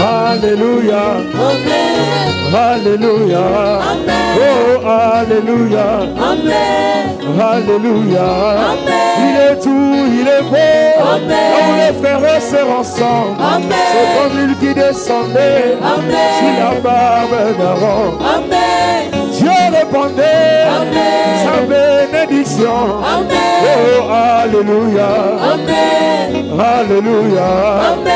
Alléluia. Amen. Alléluia. Amen. Oh, Alléluia. Amen. Alléluia. Amen. Il est tout, il est beau. Amen. Là où les frères et sœurs ensemble. Amen. C'est comme lui qui descendait Amen. sur la barbe d'Aaron. Amen. Dieu répandait Amen. sa bénédiction. Amen. Oh, Alléluia. Amen. Alléluia. Amen.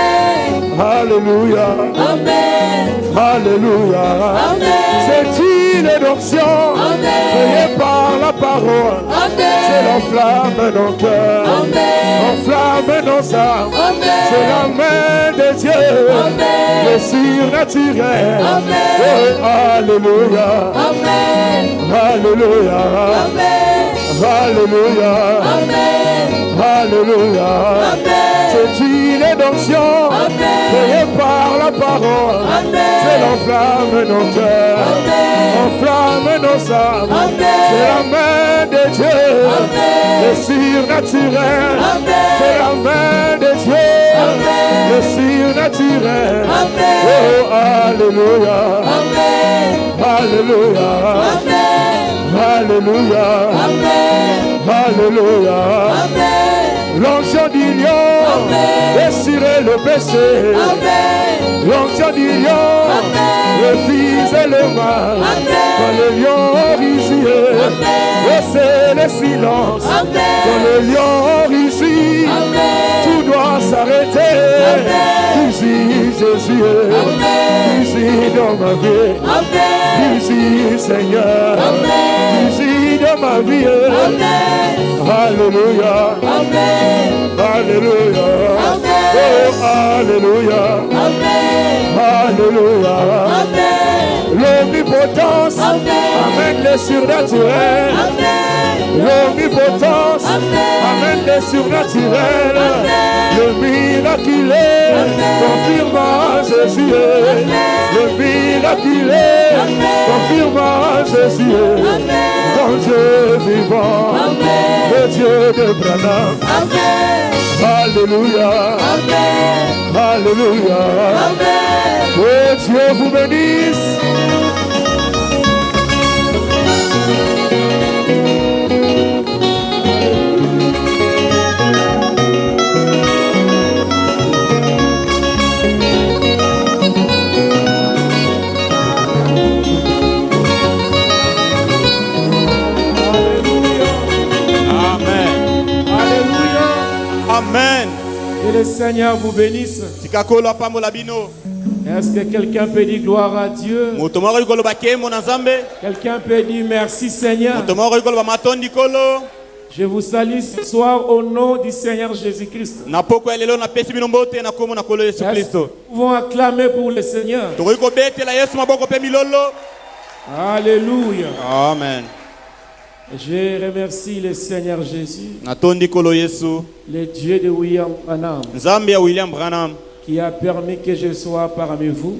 Alléluia. Amen. Alléluia. Amen. C'est une onction Amen. créée par la parole. Amen. C'est l'enflamme nos cœurs. Amen. Enflamme nos âmes. Amen. C'est la main de Dieu. Amen. Le surnaturel. Amen. Oh, Alléluia. Amen. Alléluia. Amen. Alléluia. Amen. Alléluia. Amen. C'est une onction Amen. créée par la parole. Amen. C'est l'enflamme nos cœurs. Amen. Enflamme nos âmes. Amen. C'est la main de Dieu. Amen. Le surnaturel. Amen. C'est la main de Dieu. Amen. Le surnaturel. Amen. Oh, Alléluia. Amen. Alléluia. Amen. Alléluia. Amen. Alléluia. Amen. L'onction du lion déchirait le péché. Amen. L'onction du lion refusait le mal. Quand le lion rugit, laissez le silence. Quand le lion rugit, tout doit s'arrêter. Rugis Jésus, rugis dans ma vie. Rugis Seigneur, rugis dans ma vie. Alléluia. Alléluia. Oh, Alléluia. Alléluia. L'omnipotence amène le surnaturel. L'omnipotence amène le surnaturel. Le miraculé confirme Jésus. Le miraculé confirme Jésus. Mon Dieu vivant, le Dieu de Branham. Alléluia. Alléluia. Que Dieu vous bénisse. Amen. Que le Seigneur vous bénisse. Est-ce que quelqu'un peut dire gloire à Dieu? Quelqu'un peut dire merci Seigneur. Je vous salue ce soir au nom du Seigneur Jésus-Christ. Nous pouvons acclamer pour le Seigneur. Alléluia. Amen. Je remercie le Seigneur Jésus, le Dieu de William Branham, qui a permis que je sois parmi vous,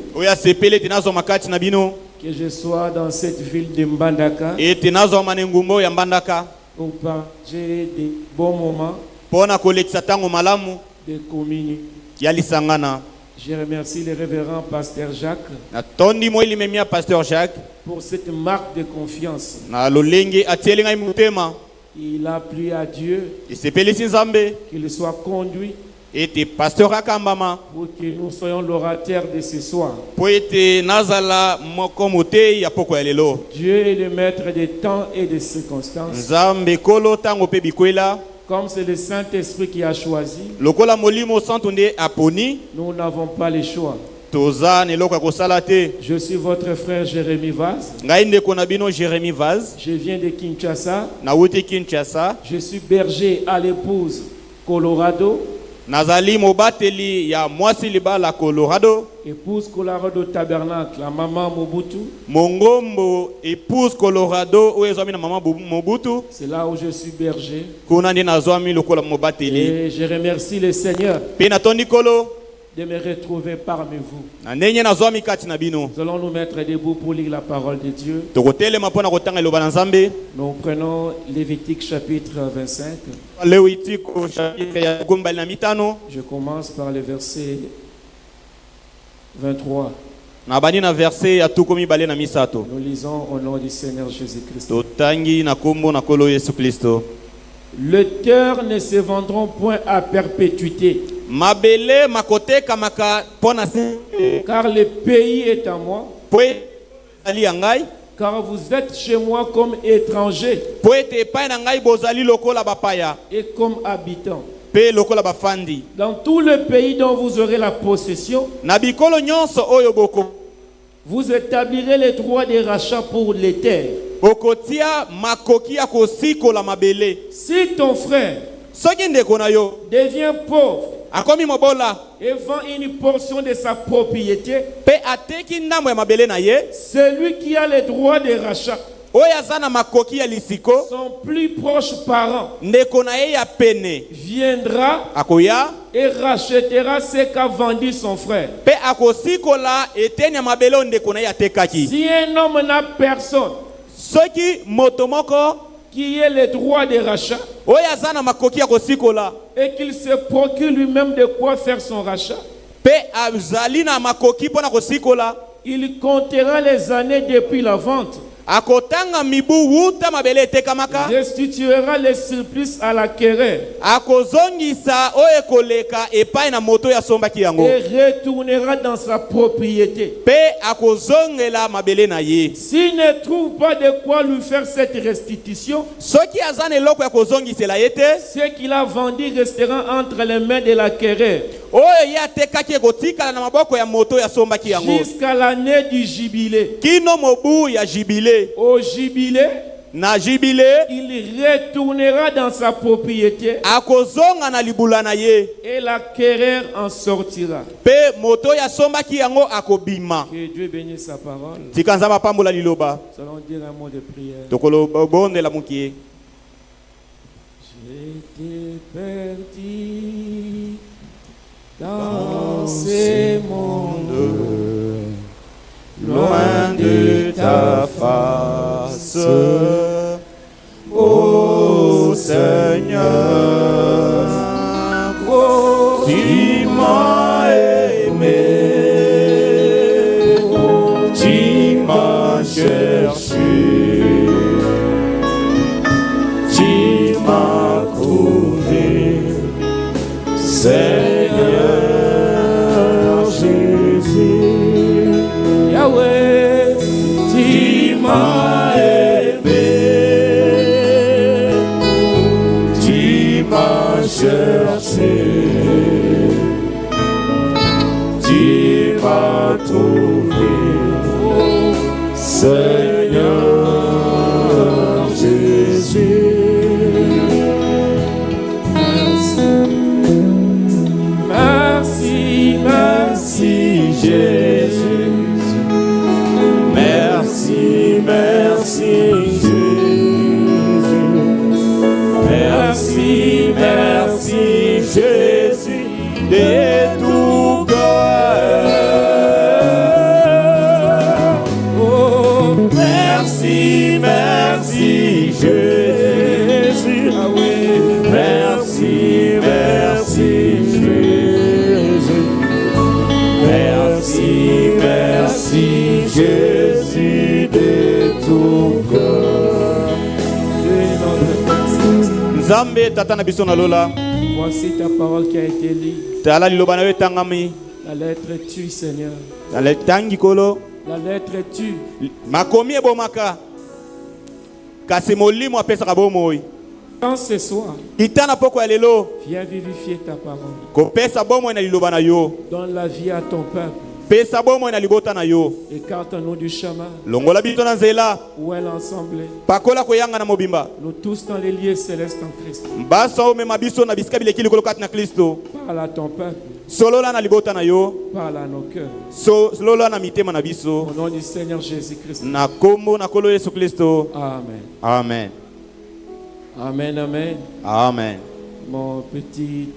que je sois dans cette ville de Mbandaka pour partager des bons moments de communion. Je remercie le révérend pasteur Jacques pour cette marque de confiance. Il a plu à Dieu qu'il soit conduit pour que nous soyons l'orateur de ce soir. Dieu est le maître des temps et des circonstances. Comme c'est le Saint-Esprit qui a choisi, nous n'avons pas le choix. Je suis votre frère Jérémy Vaz. Je viens de Kinshasa. Je suis berger à l'épouse Colorado. Épouse Colorado Tabernacle, la maman Mobutu. Mongombo épouse Colorado Mobutu. C'est là où je suis berger. Et je remercie le Seigneur de me retrouver parmi vous. Nous allons nous mettre debout pour lire la parole de Dieu. Nous prenons Lévitique chapitre 25. Je commence par le verset 23. Nous lisons au nom du Seigneur Jésus-Christ. Le cœur ne se vendront point à perpétuité. Car le pays est à moi. Car vous êtes chez moi comme étrangers et comme habitants. Dans tout le pays dont vous aurez la possession, vous établirez les droits des rachats pour les terres. Si ton frère devient pauvre et vend une portion de sa propriété, celui qui a les droits de rachat, son plus proche parent, viendra et rachètera ce qu'a vendu son frère. Si un homme n'a personne qui ait les droits de rachat et qu'il se procure lui-même de quoi faire son rachat, il comptera les années depuis la vente, restituera les surplus à l'acquéreur et retournera dans sa propriété. S'il ne trouve pas de quoi lui faire cette restitution, ce qu'il a vendu restera entre les mains de l'acquéreur jusqu'à l'année du jubilé. Au jubilé, il retournera dans sa propriété et l'acquéreur en sortira. Que Dieu bénisse sa parole. Nous allons dire un mot de prière. J'étais perdu dans ce monde, loin de ta face, ô Seigneur. Oh, tu m'as aimé, tu m'as cherché, tu m'as trouvé, Seigneur Jésus. Yahweh, Tu m'as aimé, tu m'as cherché, tu m'as trouvé, Seigneur Jésus. merci, merci Jésus. Merci, merci Jésus. Merci, merci Jésus de tout cœur. Oh, merci, merci Jésus. Ah oui. Merci, merci Jésus. Merci, merci Jésus de tout cœur. Nzambe tata na biso na lola. Voici ta parole qui a été lue. Tala liloba na yo etangami. La lettre tue, Seigneur. La lettre kolo. La lettre tue. Makomi ebomaka. Kasi molimo apesaka bomoi. Quand ce soir, Itana poko ya lelo. viens vivifier ta parole. Kopesa bomoi na liloba na yo. Donne la vie à ton peuple. Pesa bomoi na libota na yo. Écarte-nous du chemin Longola bito na nzela. où est l'ensemble. Pakola koyanga na mobimba. Nous tous dans les lieux célestes en Christ. Mbasa o mema biso na bisika bileki likolo kati na Kristo. Parle à ton peuple. Solola na libota na yo. Parle à nos cœurs. Solola na mitema na biso. Au nom du Seigneur Jésus-Christ. Na kombo na kolo Yesu Kristo. Amen. Amen. Amen, amen. Amen. Mon petit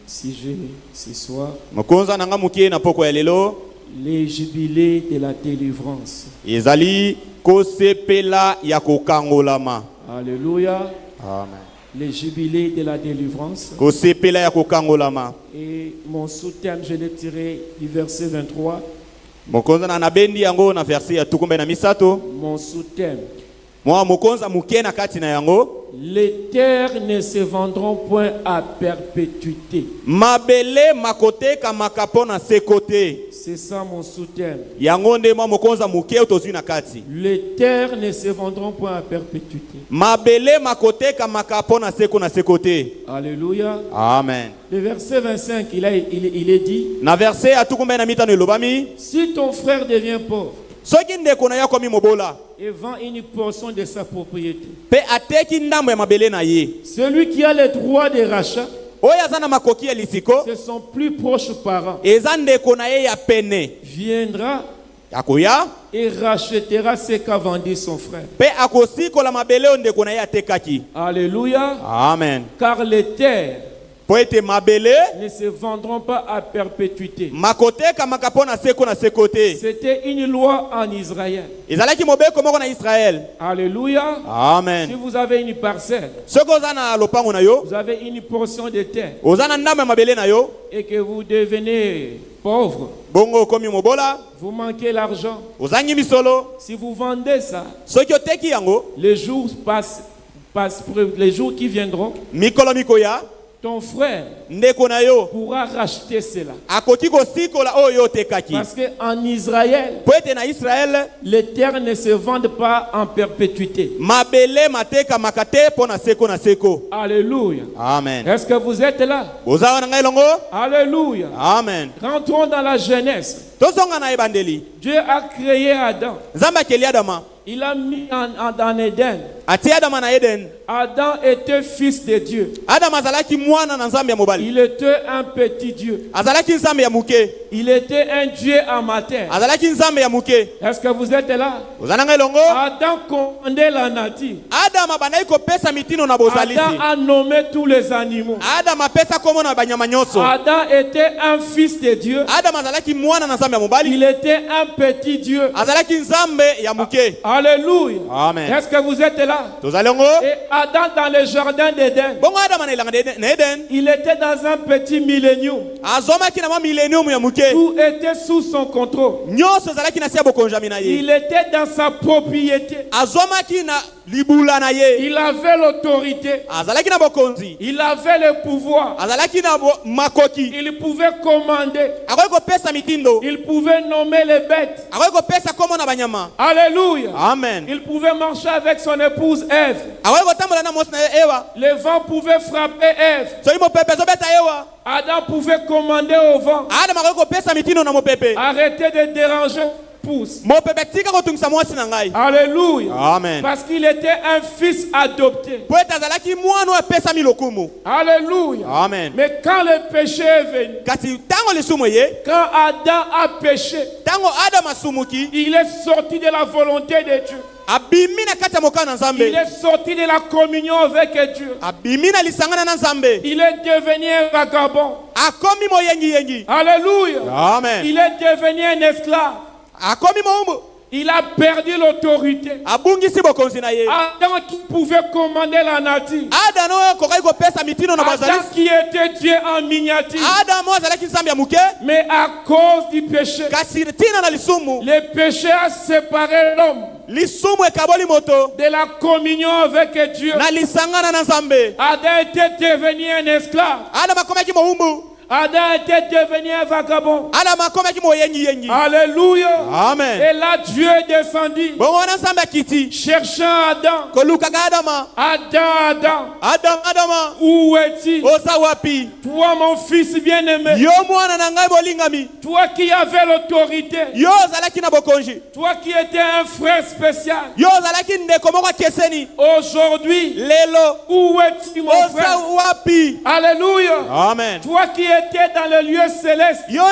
sujet ce soir, Mokonza nanga mukie na poko ya lelo. les jubilés de la délivrance. Ezali kosepela ya kokangolama. Alléluia. Amen. Les jubilés de la délivrance. Kosepela ya kokangolama. Et mon sous-thème, je l'ai tiré du verset 23. Mokonza na nabendi yango na verset ya tukumbe na misato. Mon sous-thème. Moi mokonza muke na kati na yango. Les terres ne se vendront point à perpétuité. Mabele makote kamakapo na se côté. C'est ça mon sous-thème. Yango nde moi mokonza muke otozwi na kati. Les terres ne se vendront point à perpétuité. Mabele makote kamakapo na se côté. Alléluia. Amen. Le verset 25, il est dit. Na verset atukumbe na mitano elobami. Si ton frère devient pauvre. Soki ndeko na yako mobola. Et vend une portion de sa propriété. Pe ateki ndambo ya mabele na ye. Celui qui a le droit de rachat. Oyazana makoki ya lisiko. C'est son plus proche parent. Eza ndeko na ye ya pene. Viendra. Akoya. Et rachètera ce qu'a vendu son frère. Pe akosiko la mabele o ndeko na ye atekaki. Alléluia. Amen. Car les terres Poete mabele ne se vendront pas à perpétuité. Makote kamakapo na se côté. C'était une loi en Israël. Ezalaki mobeko moko na Israël. Alléluia. Amen. Si vous avez une parcelle, Sokozana lopango na yo, vous avez une portion de terre, ozana ndambo mabele na yo, et que vous devenez pauvre, bongo komi mobola, vous manquez l'argent. ozangi misolo. Si vous vendez ça, Soki oteki yango, les jours les jours qui viendront, mikolo mikoya, ton frère ndeko na yo pourra racheter cela. akoki kosikola oyo otekaki. Parce qu'en Israël, Poete na Israël, les terres ne se vendent pas en perpétuité. mabele mateka makate po na seko. Alléluia. Amen. Est-ce que vous êtes là? Bozawa na ngai longo? Alléluia. Amen. Rentrons dans la Genèse. Tozonga na ebandeli. Dieu a créé Adam. Nzambe akeli Adama. Il a mis en Éden. Ati Adama na Eden. Adam était fils de Dieu. Adama azalaki mwana na nzambe ya mobali. Il était un petit Dieu. Azalaki nzambe ya muke. Il était un Dieu amateur. Azalaki nzambe ya muke. Est-ce que vous êtes là? Ozana ngai longo? Adam commandait la nature. Adama bandaki kopesa mitino na bozalisi. Adam a nommé tous les animaux. Adama apesa kombo na banyama nyonso. Adam était un fils de Dieu. Adama azalaki mwana na nzambe ya mobali. Il était un petit Dieu. Azalaki nzambe ya muke. Alléluia. Amen. Est-ce que vous êtes là? Tozalongo? Et Adam dans le jardin d'Éden. Bongo Adama na ilanga na Eden. Il était dans un petit millénium. Azomaki na millennium ya muke. Tout était sous son contrôle. Nyonso azalaki na sia bokonjami na ye. Il était dans sa propriété. Azomaki na libula na ye. Il avait l'autorité. Azalaki na bokonzi. Il avait le pouvoir. Azalaki na makoki. Il pouvait commander. Akoki kopesa mitindo. Il pouvait nommer les bêtes. Akoki kopesa kombo na banyama. Alléluia. Amen. Il pouvait marcher avec son épouse Ève. Akoki kotambola na mosi na Ewa. Le vent pouvait frapper Ève. Soki mopepe zobeta Ewa. Adam pouvait commander au vent. Adam akoki kopesa mitindo na mopepe. Arrêtez de déranger. Mopepe tika kotungisa mwasi na ngai. Alléluia. Amen. Parce qu'il était un fils adopté. Po etazalaki mwana apesa milokumu. Alléluia. Amen. Mais quand le péché est venu, kasi tango lisumu ye, quand Adam a péché, tango Adam asumuki, il est sorti de la volonté de Dieu. abimi na kati ya mokano na Nzambe. Il est sorti de la communion avec Dieu. Abimi na lisangana na Nzambe. Il est devenu un vagabond. Akomi moyengi. Alléluia. Amen. Il est devenu un esclave. Akomi moumbu. Il a perdu l'autorité. Abungisi bokonzi na ye. Adam qui pouvait commander la nature. Adam kokai ko pesa mitino na bazali. Adam qui était Dieu en miniature. Adam azalaki Nzambe ya muke. Mais à cause du péché, kasi tina na lisumu. Le péché a séparé l'homme. Lisumu ekaboli moto. De la communion avec Dieu. Na lisangana na Nzambe. Adam était devenu un esclave. Adam akomaki moumbu. Adam était devenu un vagabond. Adam akomaki moyengi. Alléluia. Amen. Et là Dieu est descendu. Bongo na Nzambe akiti. Cherchant Adam. Koluka Adama. Adam. Où es-tu? Oza wapi? Toi mon fils bien-aimé. Yo mwana na ngai bolingami. Toi qui avais l'autorité. Yo zalaki na bokonji. Toi qui étais un frère spécial. Yo zalaki ndeko moko keseni. Aujourd'hui, lelo, où es-tu mon frère? Oza wapi? Alléluia. Amen. Toi qui étais dans le lieu céleste. Yo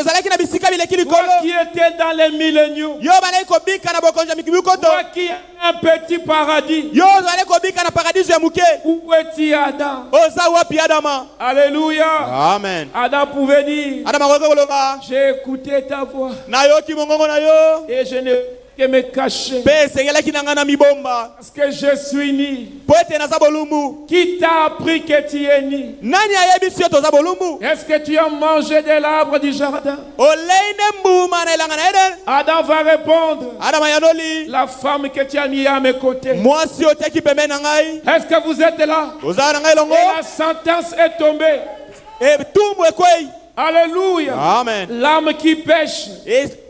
zalaki na bisika bileki likolo. Toi qui étais dans les milléniaux. Yo balaki kobika na bokonji mikibikoto. Toi qui es un petit paradis. Yo zalaki kobika na paradis ya muke. Où es-tu Adam? Oza wapi Adama? Alléluia. Amen. Adam pouvait dire, Adama koloba. j'ai écouté ta voix. Na yo ki mongongo na yo. Et je ne que me cacher. Pe sengelaki nanga na mibomba. Parce que je suis ni. Po ete naza bolumbu. Qui t'a appris que tu es ni? Nani ayebi si toza bolumbu? Est-ce que tu as mangé de l'arbre du jardin? Oleine mbuma na elanga na Eden. Adam va répondre. Adam yanoli. La femme que tu as mis à mes côtés. Mwasi oteki pembeni na ngai. Est-ce que vous êtes là? Oza na ngai longo. Et la sentence est tombée. E tumbu ekwei. Alléluia. Amen. L'âme qui pêche,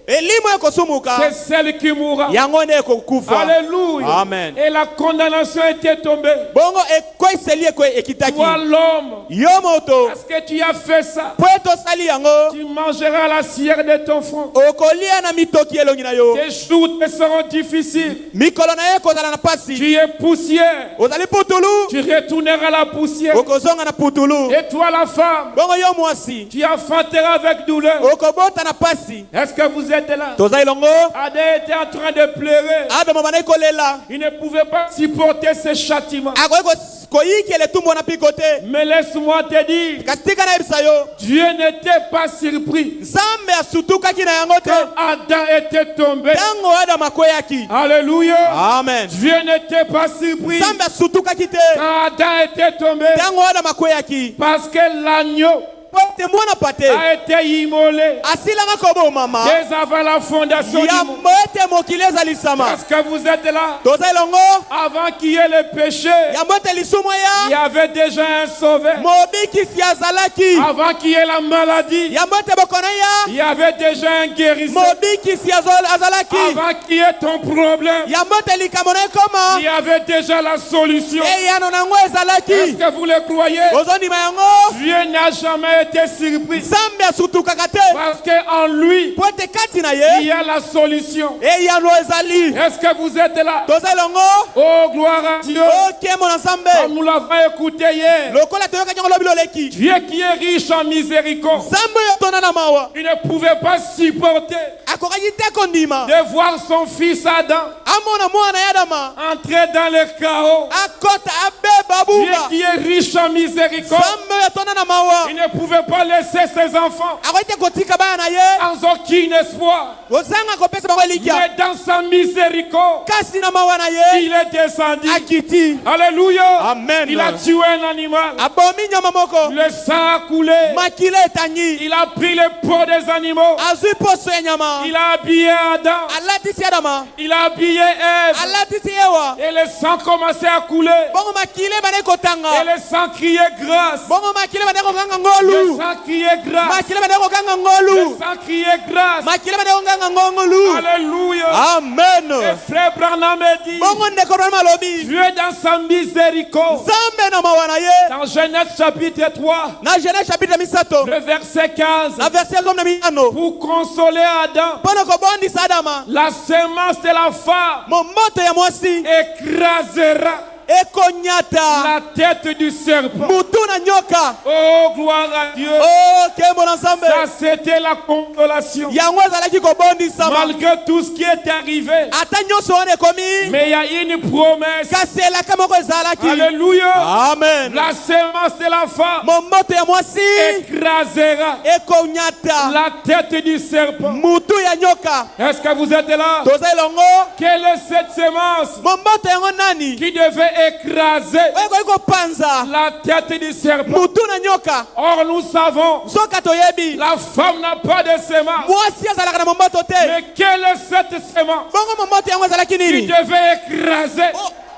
Elimu ekosumuka. c'est celle qui mourra. Yango ne ekokufa. Alléluia. Amen. Et la condamnation était tombée. Bongo ekwei seli ekwei ekitaki. Toi l'homme, Yo moto. parce que tu as fait ça, Po etosali yango. tu mangeras la cire de ton front. Okolia na mitoki elongi na yo. Tes jours te seront difficiles. Mikolo na ye kozala na pasi. Tu es poussière. Ozali putulu. Tu retourneras à la poussière. Okozonga na putulu. Et toi la femme, Bongo yo mwasi. tu enfanteras avec douleur. Okobota na pasi. Est-ce que vous êtes là? Toza ilongo. Adam était en train de pleurer. Adam mabana ikolela. Il ne pouvait pas supporter ce châtiment. Akoyeko koyikele tumbo na pikote. Mais laisse-moi te dire, Kastika na ebisa yo. Dieu n'était pas surpris Nzambe asutukaki na yango te. quand Adam était tombé. Tango Adam akweyaki. Alléluia. Amen. Dieu n'était pas surpris Nzambe asutukaki te. quand Adam était tombé. Tango Adam akweyaki. Parce que l'agneau Pote mwana pate. a été immolé Asilanga kobo mama. dès avant la fondation du Ya monde. mote mokili ezalisama. Est-ce que vous êtes là? Toza ilongo. Avant qu'il y ait le péché, Ya mote lisumu il y ya. avait déjà un sauveur. Mobikisi azalaki. Avant qu'il y ait la maladie, Ya mote bokona ya. il y avait déjà un guérisseur. Mobikisi azalaki. Avant qu'il y ait ton problème, Ya mote likamona ekoma. il y avait déjà la solution. E yano nango Est-ce ezalaki. que vous le croyez? Ozondima yango. Dieu n'a jamais été surpris Nzambe asutukaka te. parce qu'en lui, Po ete kati na il ye. y a la solution. E yano ezali. Est-ce que vous êtes là? Toza ilongo. Oh, gloire à Dieu. Okemo na Comme Nzambe. nous l'avons écouté hier, Lokola toyoka nyango lobi loleki. Dieu qui est riche en miséricorde, Nzambe oyo tona na mawa. il ne pouvait pas supporter Akokaki te kondima. de voir son fils Adam Amona mwana ya Adama. entrer dans le chaos. Akota abeba Dieu buba. qui est riche en miséricorde, Nzambe oyo tona na mawa. il ne pouvait pas laisser ses enfants Akoki te kotika bana na ye. sans aucun espoir. Ozanga kopesa bango elikya. Mais dans sa miséricorde, Kasi na mawa na ye. il est descendu. Akiti. Alléluia. Amen. Il a tué un animal. Abomi nyama moko. Le sang a coulé. Makile etangi. Il a pris le peau des animaux. Azui poso ya nyama. Il a habillé Adam. Alatisi Adama. Il a habillé Ève. Alatisi Ewa. Et le sang commençait à couler. Bongo makile bana Et kotanga. le sang criait grâce. Bongo makile bana kokanga Le ngolu. sang criait grâce. Makile bana kokanga Le ngolu. sang criait grâce. Makile bana kokanga ngolu. Alléluia. Amen. Et frère Branham dit, Bongo ndeko na malobi. Dieu dans sa miséricorde, Nzambe na mawa na ye. dans Genèse chapitre 3, Na Genèse chapitre misato. le verset 15, Na verset comme na miano. pour consoler Adam, Pono kobondisa Adama. la semence de la femme Momoto ya mwasi. écrasera Ekonyata. la tête du serpent. Mutu na nyoka. Oh, gloire à Dieu. Oh, kembo na Nzambe. Ça, c'était la consolation. Yango ezalaki kobondisama. Malgré tout ce qui est arrivé, Ata nyonso wana ekomi. mais il y a une promesse. Kasi elaka moko ezalaki. Alléluia. Amen. La semence de la femme Momoto ya mwasi. écrasera Ekonyata. la tête du serpent. Mutu ya nyoka. Est-ce que vous êtes là? Toza elongo. Quelle est cette semence Momoto yango nani? qui devait écraser Oyo kopanza. la tête du serpent? Mutu na nyoka. Or, nous savons, Soka toyebi. la femme n'a pas de semence. Mwasi azalaka na momoto te. Mais quelle est cette semence Bongo momoto yango ezalaki qui nini? devait écraser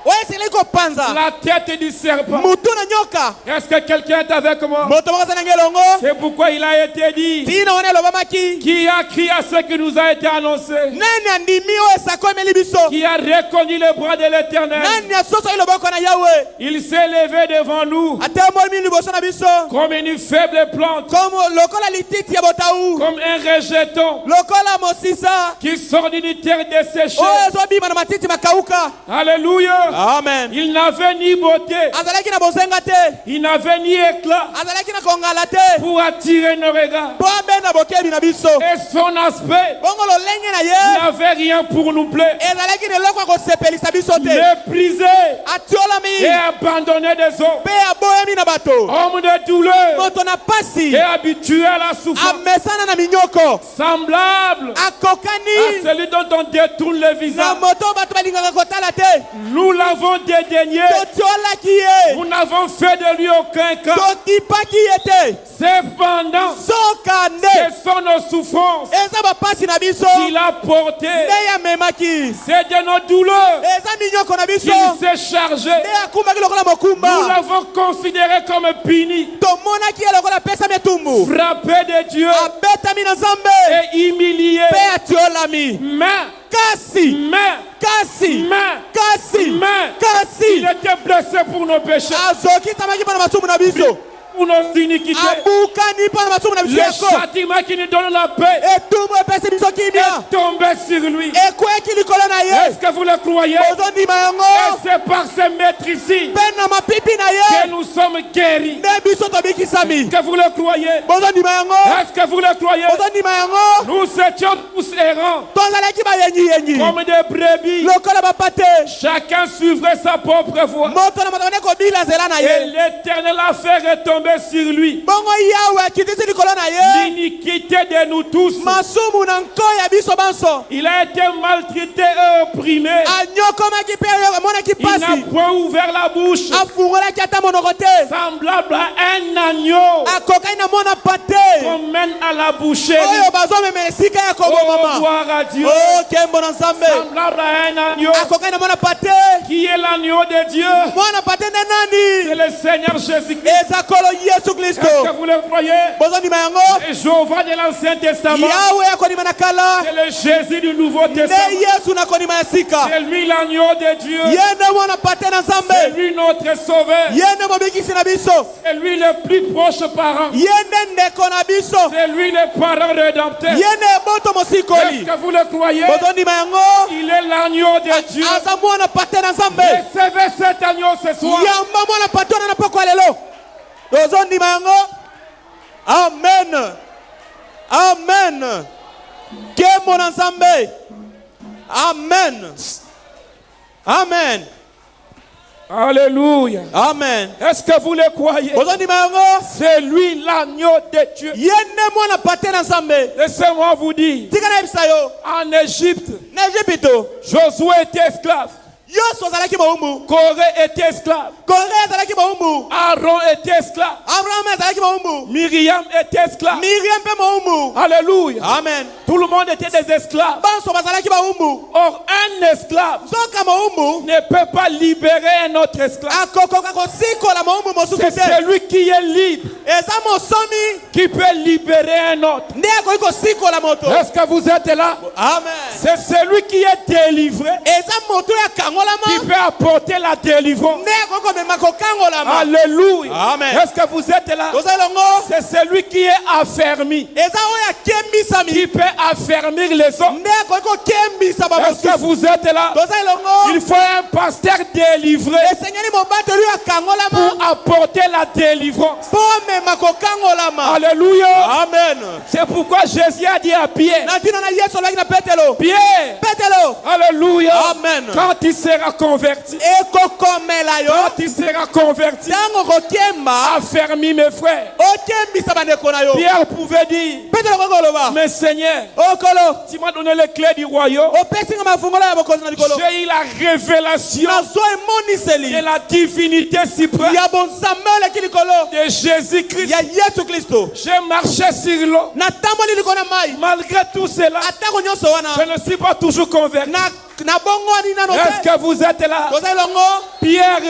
Oyo esengeli kopanza. la tête du serpent? Mutu na nyoka. Est-ce que quelqu'un est avec moi? Moto moko azali elongo. C'est pourquoi il a été dit, Tina wana elobamaki. qui a crié à ce qui nous a été annoncé, Nani andimi oyo esakomeli biso? qui a reconnu le bras de l'Éternel. Nani asosoki loboko na Yawe? Il s'est levé devant nous Atemoli liboso na biso. comme une faible plante, Comme lokola lititi ya botau. comme un rejeton Lokola mosisa. qui sort d'une terre desséchée. Oyo ezobima na matiti makauka. Alléluia. Amen. Il n'avait ni beauté. Il n'avait ni éclat pour attirer nos regards. Et son aspect n'avait rien pour nous plaire. Méprisé et abandonné des hommes. Homme de douleur et habitué à la souffrance. Semblable à celui dont on détourne le visage. Nous l'avons dédaigné. Nous n'avons fait de lui aucun cas. Cependant, ce sont nos souffrances qu'il a portées. C'est de nos douleurs qu'il s'est chargé. Nous l'avons considéré comme puni, frappé de Dieu et humilié. Il était blessé pour nos péchés, pour nos iniquités. Le châtiment qui nous donne la paix est tombé sur lui. Est-ce que vous le croyez? Et c'est par ces maîtrises que nous sommes guéris. Est-ce que vous le croyez? Est-ce que vous le croyez? Nous étions tous errants comme des brebis. Chacun suivrait sa propre voie. Et l'Éternel a fait retomber sur lui l'iniquité de nous tous. Il a été maltraité et opprimé. Il n'a point ouvert la bouche. Semblable à un agneau qu'on mène à la boucherie. Oh, gloire à Dieu. Semblable à un agneau qui est l'agneau de Dieu. C'est le Seigneur Jésus-Christ. Est-ce que vous le croyez? Et Jéhovah de l'Ancien Testament, c'est le Jésus du Nouveau Testament. C'est lui l'agneau de Dieu. C'est lui notre sauveur. C'est lui le plus proche parent. C'est lui le parent rédempteur. Est-ce que vous le croyez? Il est l'agneau de Dieu. Recevez cet agneau ce soir. Amen. Amen. Amen. Amen. Alléluia. Amen. Est-ce que vous le croyez? C'est lui l'agneau de Dieu. Laissez-moi vous dire, en Égypte, Josué était esclave. Corée était esclave. Aaron était esclave. Myriam était esclave. Alléluia. Amen. Tout le monde était des esclaves. Or, un esclave ne peut pas libérer un autre esclave. C'est celui qui est libre qui peut libérer un autre. Est-ce que vous êtes là? Amen. C'est celui qui est délivré qui peut apporter la délivrance. Alléluia. Amen. Est-ce que vous êtes là? C'est celui qui est affermi qui peut affermir les hommes. Est-ce que vous êtes là? Il faut un pasteur délivré pour apporter la délivrance. Alléluia. Amen. C'est pourquoi Jésus a dit à Pierre, Pierre, alléluia, amen, quand il sera converti, affermis mes frères. Pierre pouvait dire, mais Seigneur, tu m'as donné les clés du royaume. J'ai eu la révélation de la divinité suprême de Jésus-Christ. J'ai marché sur l'eau. Malgré tout cela, je ne suis pas toujours converti. Est-ce que vous êtes là? Pierre,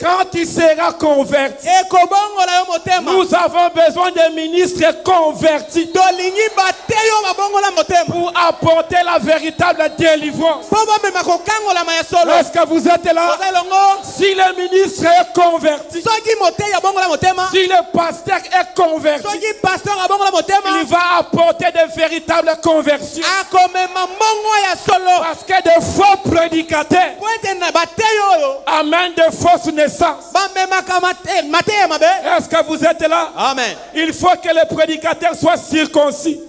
quand il sera converti, nous avons besoin de ministres convertis pour apporter la véritable délivrance. Est-ce que vous êtes là? Si le ministre est converti, si le pasteur est converti, il va apporter de véritables conversions. Parce que de faux prédicateurs amènent de fausses naissances. Est-ce que vous êtes là? Amen. Il faut que les prédicateurs soient circoncis.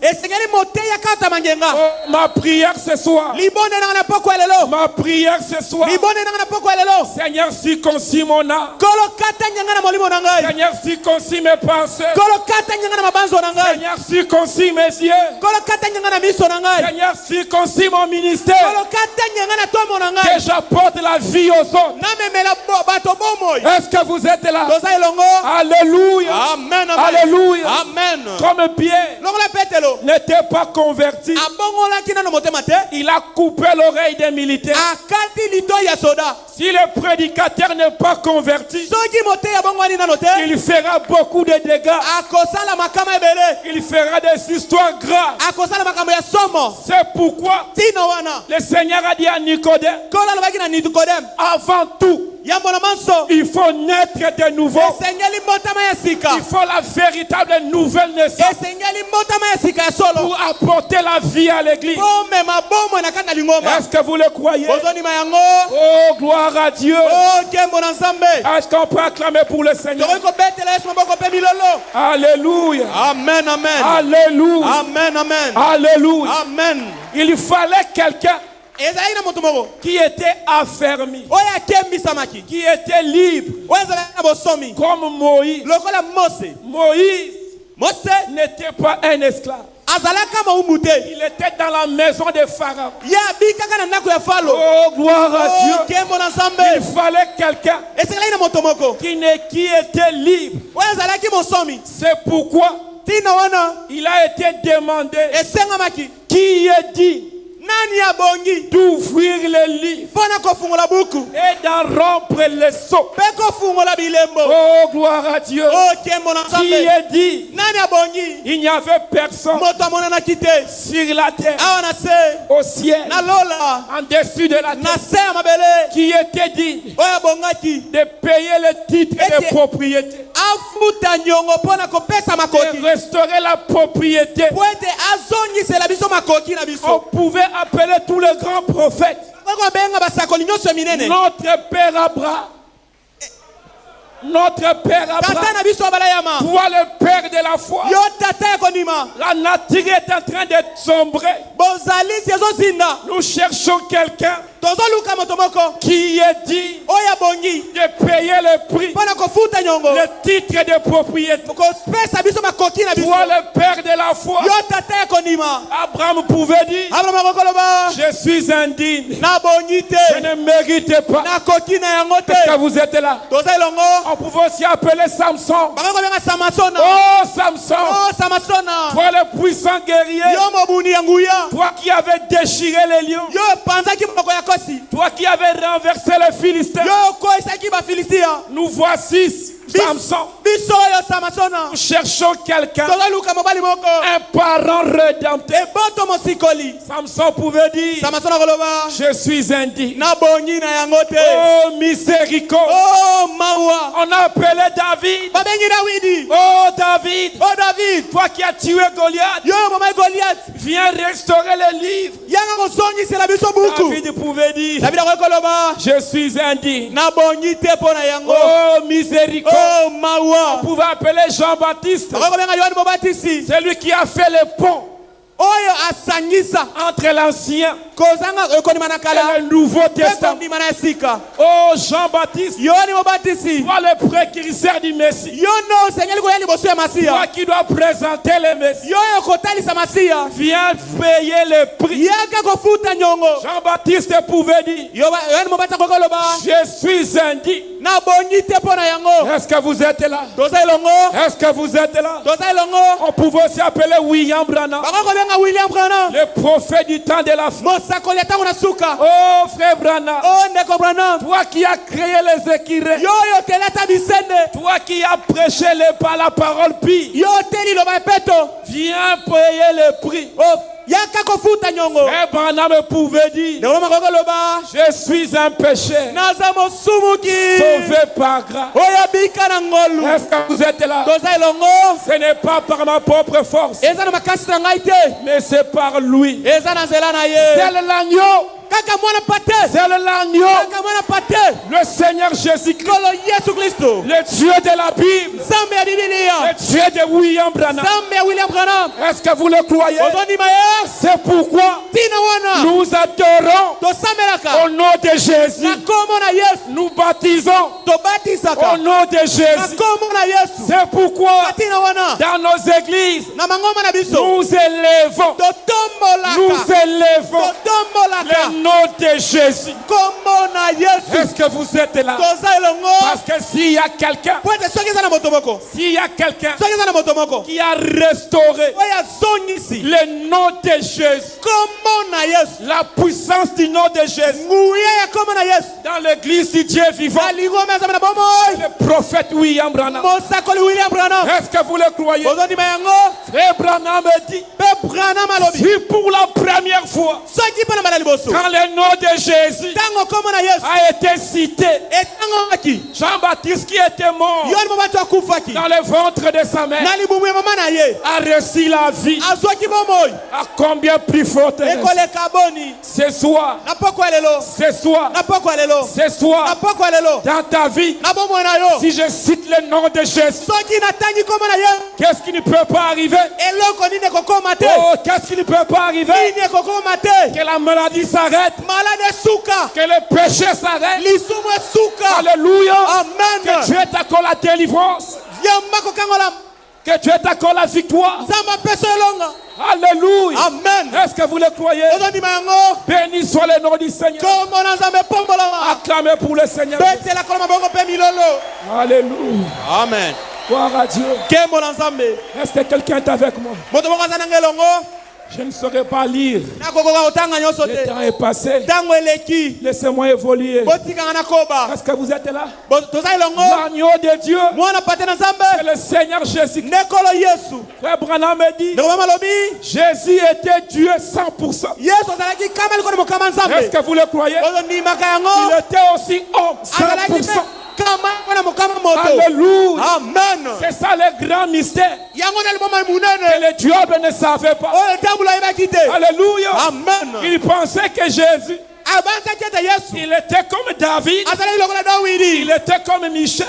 Oh, ma prière ce soir. Ma prière ce soir. Seigneur, circoncis mon âme. Seigneur, circoncis mes pensées. Seigneur, circoncis mes yeux. Seigneur, circoncis mon ministère. Que j'apporte la vie aux autres. Est-ce que vous êtes là? Alléluia. Amen. Alléluia. Amen. Comme Pierre n'était pas converti, il a coupé l'oreille des militaires. Si le prédicateur n'est pas converti, il fera beaucoup de dégâts. Il fera des histoires graves. C'est pourquoi le Seigneur a dit à Nicodème, avant tout, il faut naître de nouveau. Il faut la véritable nouvelle naissance pour apporter la vie à l'église. Est-ce que vous le croyez? Oh, gloire à Dieu. Est-ce qu'on peut acclamer pour le Seigneur? Alléluia. Amen. Amen. Alléluia. Amen. Amen. Alléluia. Amen. Il fallait quelqu'un qui était affermi, qui était libre, comme Moïse. Moïse n'était pas un esclave. Il était dans la maison de Pharaon. Oh, gloire à Dieu. Il fallait quelqu'un qui était libre. C'est pourquoi il a été demandé, qui est dit d'ouvrir les livres et d'en rompre les sceaux. Oh, gloire à Dieu. Qui est dit il n'y avait personne sur la terre, au ciel, en dessus de la terre, qui était dit de payer le titre de propriété, de restaurer la propriété. On pouvait appeler tous les grands prophètes. Notre père Abraham. Notre père Abraham, toi le père de la foi, la nature est en train de sombrer. Nous cherchons quelqu'un qui est dit de payer le prix, le titre de propriété. Toi le père de la foi, Abraham pouvait dire, je suis indigne, je ne mérite pas. Est-ce que vous êtes là? On pouvait aussi appeler Samson. Oh Samson, toi le puissant guerrier, toi qui avais déchiré les lions, toi qui avais renversé les Philistins, nous voici Samson. Nous cherchons quelqu'un, un parent rédempteur. Samson pouvait dire, je suis indigne. Oh miséricorde. On a appelé David. Oh David, toi qui as tué Goliath, viens restaurer les livres. David pouvait dire, je suis indigne. Oh miséricorde. On pouvait appeler Jean-Baptiste, celui qui a fait le pont entre l'Ancien et le Nouveau Testament. Oh Jean-Baptiste, toi le précurseur du Messie, toi qui dois présenter le Messie, viens payer le prix. Jean-Baptiste pouvait dire, je suis indigne. Est-ce que vous êtes là? Est-ce que vous êtes là? On pouvait aussi appeler William Branham, le prophète du temps de la foi. Oh frère Branham, toi qui as créé les écureuils, toi qui as prêché par la parole pie, viens payer le prix. Frère Branham pouvait dire, je suis un pécheur, sauvé par grâce. Est-ce que vous êtes là? Ce n'est pas par ma propre force, mais c'est par lui. C'est l'agneau. C'est l'agneau. Le Seigneur Jésus-Christ, le Dieu de la Bible, le Dieu de William Branham. Est-ce que vous le croyez? C'est pourquoi nous adorons au nom de Jésus. Nous baptisons au nom de Jésus. C'est pourquoi dans nos églises nous élevons le nom de Jésus. Est-ce que vous êtes là? Parce que s'il y a quelqu'un qui a restauré le nom de Jésus, la puissance du nom de Jésus dans l'église du Dieu vivant, le prophète William Branham. Est-ce que vous le croyez? Frère Branham me dit, si pour la première fois quand le nom de Jésus a été cité, Jean-Baptiste qui était mort dans le ventre de sa mère a reçu la vie. À combien plus forte ce soir, dans ta vie, si je cite le nom de Jésus, qu'est-ce qui ne peut pas arriver? Oh, qu'est-ce qui ne peut pas arriver? Que la maladie s'arrête, que le péché s'arrête. Alléluia. Amen. Que Dieu t'accorde la délivrance, que Dieu t'accorde la victoire. Alléluia. Amen. Est-ce que vous le croyez? Béni soit le nom du Seigneur. Acclamez pour le Seigneur. Alléluia. Amen. Gloire à Dieu. Est-ce que quelqu'un est avec moi? Je ne saurais pas lire. Le temps est passé. Laissez-moi évoluer. Est-ce que vous êtes là? L'agneau de Dieu, c'est le Seigneur Jésus. Frère Branham me dit, Jésus était Dieu 100%. Est-ce que vous le croyez? Il était aussi homme 100%. Alléluia. Amen. C'est ça le grand mystère que le diable ne savait pas. Alléluia. Amen. Il pensait que Jésus, il était comme David, il était comme Michel,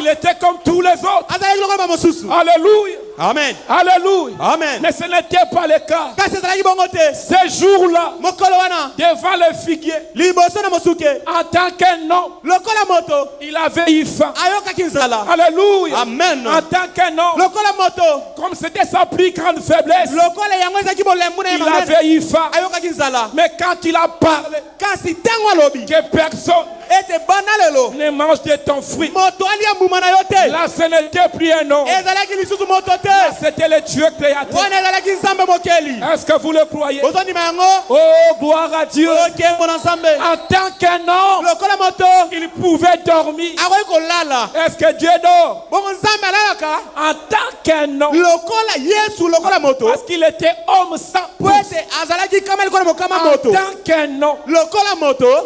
il était comme tous les autres. Alléluia. Amen. Alléluia. Amen. Mais ce n'était pas le cas. Ce jour-là, devant le figuier, en tant qu'un homme, il avait eu faim. Alléluia. Amen. En tant qu'un homme, comme c'était sa plus grande faiblesse, il avait eu faim. Mais quand il a parlé, que personne ne mange de ton fruit, là ce n'était plus un homme, c'était le Dieu créateur. Est-ce que vous le croyez? Oh, gloire à Dieu. En tant qu'un homme, il pouvait dormir. Est-ce que Dieu dort? En tant qu'un homme, parce qu'il était homme sans plus. En tant qu'un homme,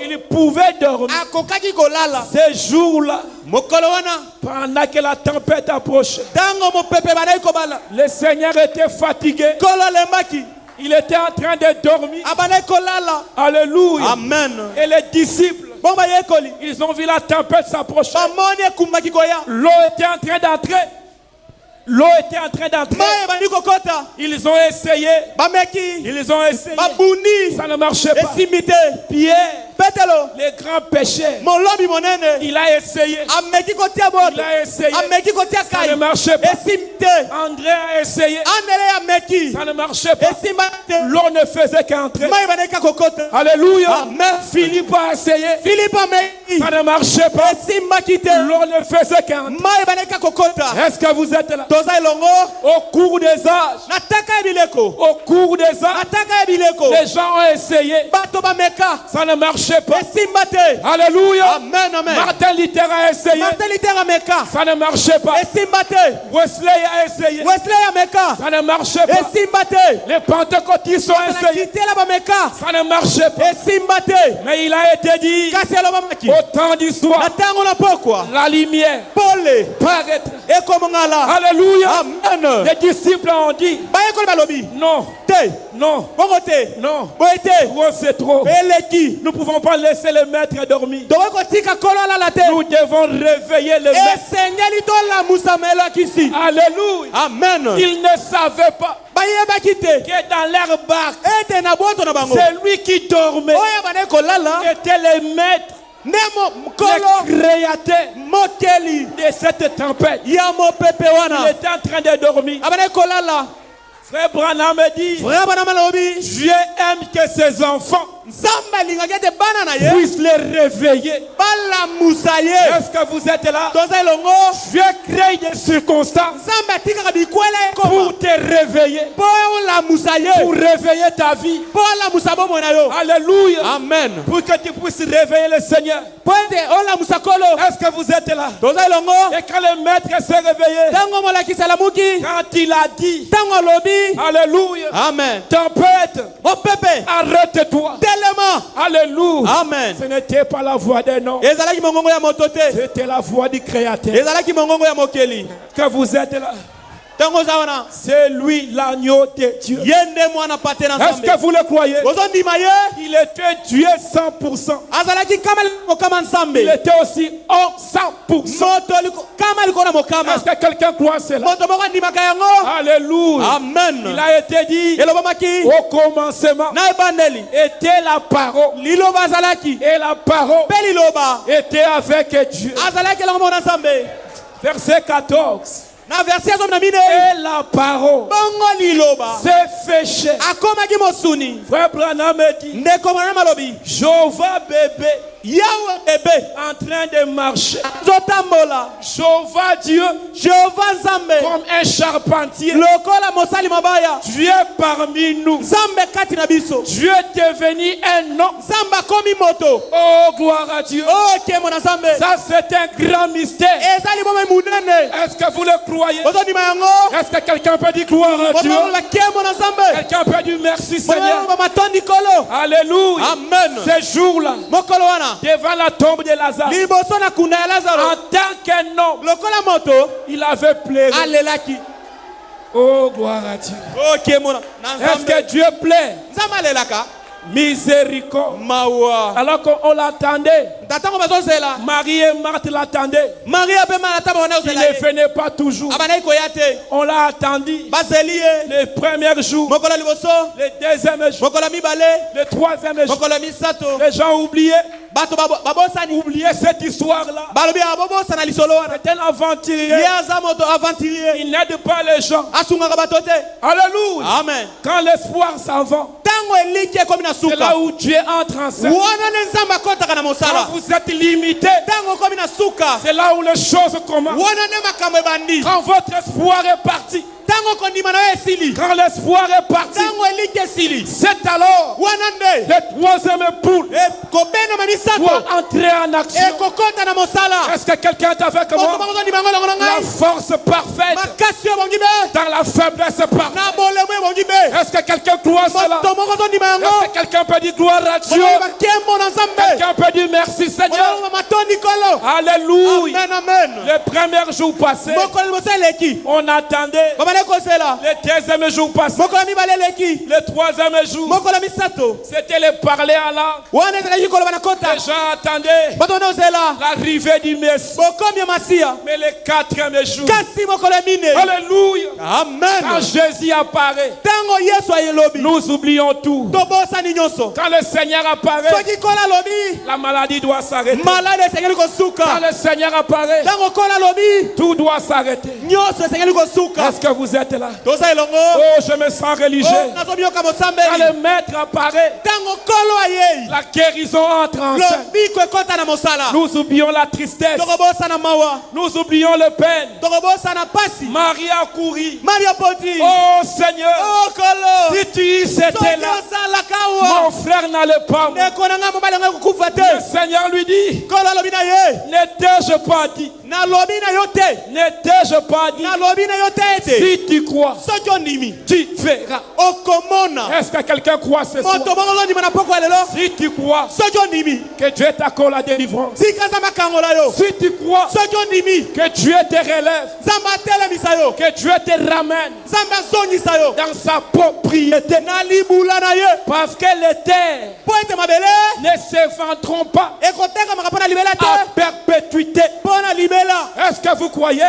il pouvait dormir. Ce jour-là, pendant que la tempête approchait, le Seigneur était fatigué. Il était en train de dormir. Alléluia. Amen. Et les disciples, ils ont vu la tempête s'approcher. L'eau était en train d'entrer. Ils ont essayé. Ça ne marchait pas. Pierre, le grand pécheur, il a essayé. Ça ne marchait pas. André a essayé. Ça ne marchait pas. L'eau ne faisait qu'entrer. Alléluia. Philippe a essayé. Ça ne marchait pas. L'eau ne faisait qu'entrer. Est-ce que vous êtes là? Au cours des âges, les gens ont essayé. Ça ne marche marchait pas. Alléluia. Amen, amen. Martin Luther a essayé. Ça ne marchait pas. Wesley a essayé. Ça ne marchait pas. Les pentecôtistes ont essayé. Ça ne marchait pas. Mais il a été dit au temps d'histoire, la lumière paraîtra. Alléluia. Amen. Les disciples ont dit non. Non. Non. C'est trop. Nous ne pouvons pas laisser le maître dormir. Nous devons réveiller le maître. Alléluia. Amen. Ils ne savaient pas que dans leur barque, celui qui dormait était le maître, le créateur de cette tempête. Il était en train de dormir. Frère Branham me dit, Dieu aime que ses enfants puissent les réveiller. Est-ce que vous êtes là? Dieu crée des circonstances pour te réveiller, pour réveiller ta vie. Alléluia. Amen. Pour que tu puisses réveiller le Seigneur. Est-ce que vous êtes là? Et quand le maître s'est réveillé, quand il a dit, alléluia, amen, tempête, arrête-toi. Alléluia. Amen. Ce n'était pas la voix d'un homme, c'était la voix du Créateur. Que vous êtes là. C'est lui l'agneau de Dieu. Est-ce que vous le croyez? Il était Dieu 100%. Il était aussi homme 100%. Est-ce que quelqu'un croit cela? Alléluia. Amen. Il a été dit au commencement était la parole. Et la parole était avec Dieu. Verset 14. Et la parole s'est féchée. Frère Branham me dit, Jéhovah bébé en train de marcher. Jéhovah Dieu comme un charpentier. Dieu parmi nous. Dieu est devenu un homme. Oh gloire à Dieu. Ça c'est un grand mystère. Est-ce que vous le croyez? Est-ce que quelqu'un peut dire gloire à Dieu? Quelqu'un peut dire merci Seigneur? Alléluia. Amen. Ce jour-là, devant la tombe de Lazare, en tant qu'un homme, il avait pleuré. Oh gloire à Dieu. Est-ce que Dieu plaît? Miséricorde. Alors qu'on l'attendait, Marie et Marthe l'attendaient. Il ne venait pas toujours. On l'a attendu le premier jour, le deuxième jour, le troisième jour. Les gens oubliaient cette histoire-là. C'est un aventurier. Il n'aide pas les gens. Alléluia. Amen. Quand l'espoir s'en va, c'est là où Dieu entre en scène. Quand vous êtes limité, c'est là où les choses commencent. Quand votre espoir est parti, quand l'espoir est parti, c'est alors le troisième poule doit entrer en action. Est-ce que quelqu'un est avec moi? La force parfaite dans la faiblesse parfaite. Est-ce que quelqu'un croit cela? Est-ce que quelqu'un peut dire gloire à Dieu? Quelqu'un peut dire merci Seigneur? Alléluia. Le premier jour passé, on attendait. Le deuxième jour passé, le troisième jour, c'était le parler à langue. Les gens attendaient l'arrivée du Messie. Mais le quatrième jour, alléluia, quand Jésus apparaît, nous oublions tout. Quand le Seigneur apparaît, la maladie doit s'arrêter. Quand le Seigneur apparaît, tout doit s'arrêter. Est-ce que vous êtes là? Oh, je me sens religieux. Quand le maître apparaît, la guérison entre en scène. Nous oublions la tristesse. Nous oublions le peine. Marie a couru. Oh Seigneur, si tu étais là, mon frère n'allait pas. Le Seigneur lui dit, n'étais-je pas dit? N'étais-je pas dit? Si tu crois, tu verras. Est-ce que quelqu'un croit ce soir? Si tu crois que Dieu t'accorde la délivrance, si tu crois que Dieu te relève, que Dieu te ramène dans sa propriété, parce que les terres ne s'éventront pas à perpétuité. Est-ce que vous croyez?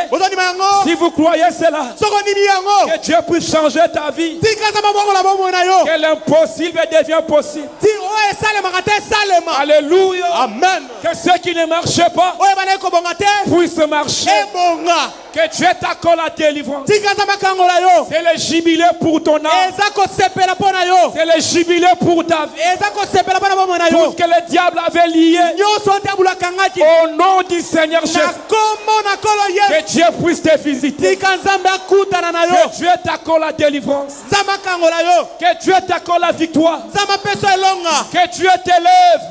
Si vous croyez cela, que Dieu puisse changer ta vie, que l'impossible devient possible. Alléluia. Amen. Que ceux qui ne marchaient pas puissent marcher. Que Dieu t'accorde la délivrance. C'est le jubilé pour ton âme. C'est le jubilé pour ta vie. Tout ce que le diable avait lié, au nom du Seigneur Jésus, que Dieu puisse te visiter. Que Dieu t'accorde la délivrance. Que Dieu t'accorde la victoire. Que Dieu t'élève.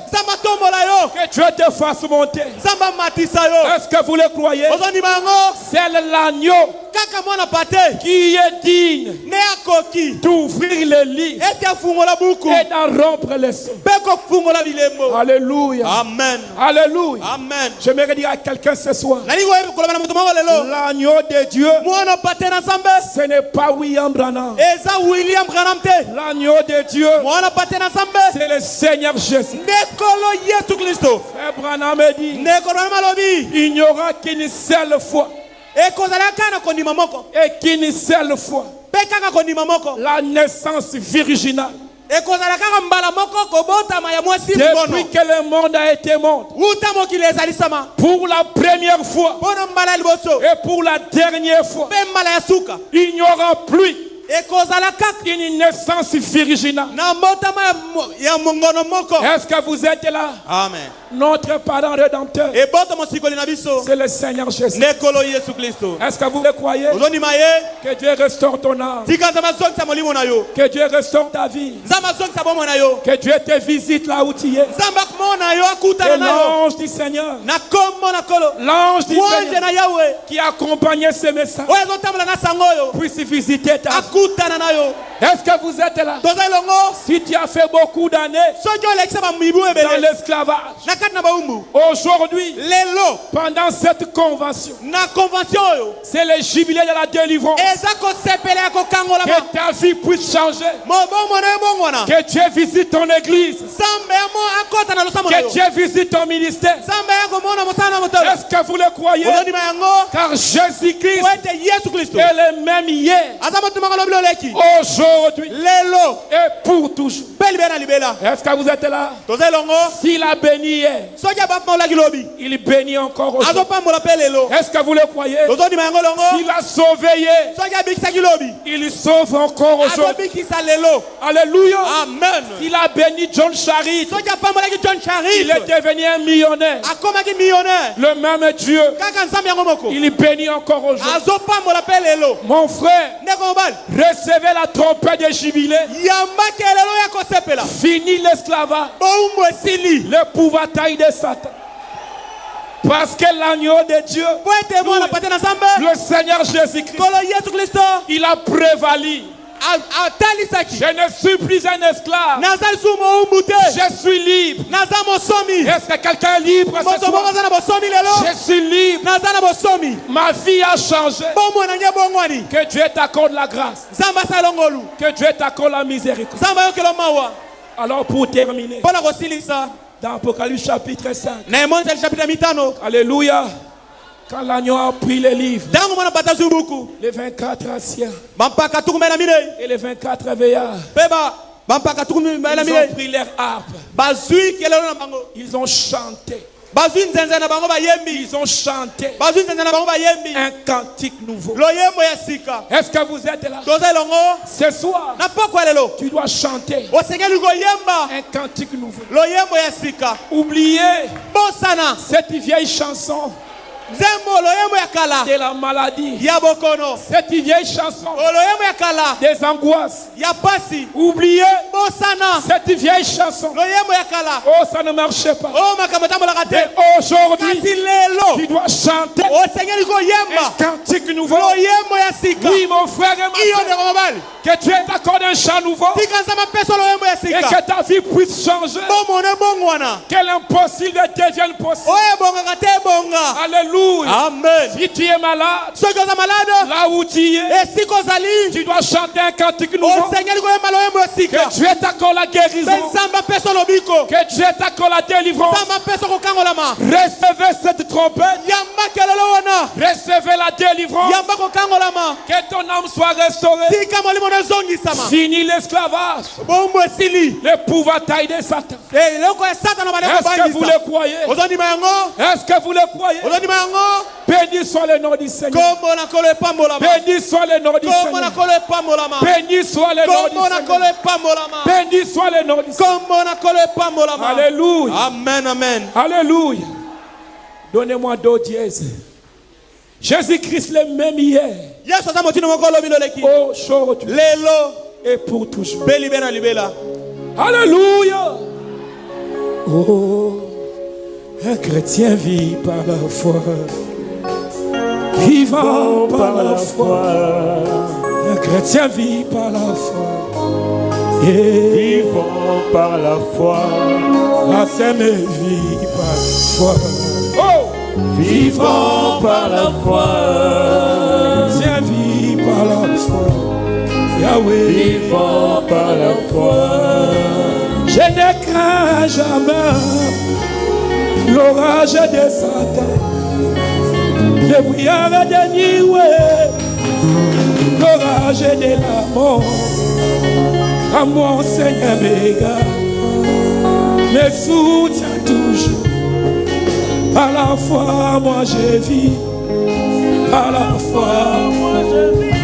Que Dieu te fasse monter. Est-ce que vous le croyez? C'est l'agneau qui est digne d'ouvrir les livres et d'en rompre les sceaux. Alléluia. Amen. Alléluia. Amen. J'aimerais dire à quelqu'un ce soir, l'agneau de Dieu, ce n'est pas William Branham. L'agneau de Dieu, c'est le Seigneur Jésus. Frère Branham me dit, il n'y aura qu'une seule fois. Et qu'une seule fois, la naissance virginale. Depuis que le monde a été monde, pour la première fois et pour la dernière fois, il n'y aura plus une naissance virginale. Est-ce que vous êtes là? Amen. Notre parent rédempteur, c'est le Seigneur Jésus. Est-ce que vous le croyez? Que Dieu restaure ton âme. Que Dieu restaure ta vie. Que Dieu te visite là où tu es. Que l'ange du Seigneur, l'ange du Seigneur qui accompagnait ce message, puisse visiter ta vie. Est-ce que vous êtes là? Si tu as fait beaucoup d'années dans l'esclavage, aujourd'hui, pendant cette convention, c'est le jubilé de la délivrance. Que ta vie puisse changer. Que Dieu visite ton église. Que Dieu visite ton ministère. Est-ce que vous le croyez? Car Jésus-Christ est le même hier, aujourd'hui et pour toujours. Est-ce que vous êtes là? S'il a béni hier, il bénit encore aujourd'hui. Est-ce que vous le croyez? S'il a sauvé hier, il sauve encore aujourd'hui. Alléluia. Amen. S'il a béni John Charit, il est devenu un millionnaire. Le même Dieu, il bénit encore aujourd'hui. Mon frère, recevez la trompette de jubilé. Fini l'esclavage, l'épouvantail de Satan. Parce que l'agneau de Dieu, le Seigneur Jésus-Christ, il a prévalu. Je ne suis plus un esclave. Je suis libre. Est-ce que quelqu'un est libre ce soir? Je suis libre. Ma vie a changé. Que Dieu t'accorde la grâce. Que Dieu t'accorde la miséricorde. Alors pour terminer, dans Apocalypse chapitre 5, alléluia, quand l'agneau a pris les livres, les 24 anciens et les 24 veillards, ils ont pris leur harpe, ils ont chanté. Ils ont chanté un cantique nouveau. Est-ce que vous êtes là? Ce soir, tu dois chanter un cantique nouveau. Oubliez cette vieille chanson de la maladie, cette vieille chanson des angoisses. Oubliez Cette vieille chanson, oh, ça ne marchait pas. Mais aujourd'hui, tu dois chanter un cantique nouveau. Oui, mon frère et ma soeur, que Dieu t'accorde un chant nouveau et que ta vie puisse changer. Que l'impossible devienne possible. Alléluia. Amen. Si tu es malade, là où tu es, tu dois chanter un cantique nouveau. Que Dieu t'accorde la guérison. Que Dieu t'accorde la délivrance. Recevez cette trompette. Recevez la délivrance. Que ton âme soit restaurée. Fini l'esclavage. L'épouvantail de Satan. Est-ce que vous le croyez? Est-ce que vous le croyez? Béni soit le nom du Seigneur. Béni soit le nom du Seigneur. Béni soit le nom du Seigneur. Béni soit le nom du Seigneur. Alléluia. Amen, amen. Alléluia. Donnez-moi d'autres dièses. Jésus-Christ le même hier. Aujourd'hui. Et pour toujours. Alléluia. Oh, un chrétien vit par la foi. Vivant par la foi. Un chrétien vit par la foi. Et vivant par la foi. La sainte vit par la foi. Oh! Vivant par la foi. Chrétien vit par la foi. Yahweh. Vivant par la foi. Je ne crains jamais l'orage de Satan, le brouillard de nuit, l'orage de la mort. À mon Seigneur me soutient toujours. Par la foi, moi je vis. Par la foi, moi je vis.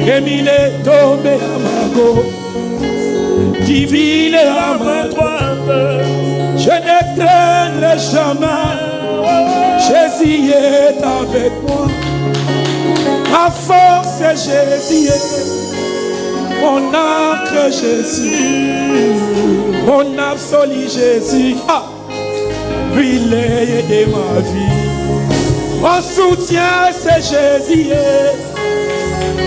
Et il est tombé à ma gauche. Divine à ma droite, je ne craindrai jamais. Jésus est avec moi. Ma force est Jésus, mon ancre Jésus, mon absolu Jésus. Ah, lui il est de ma vie. Mon soutien c'est Jésus,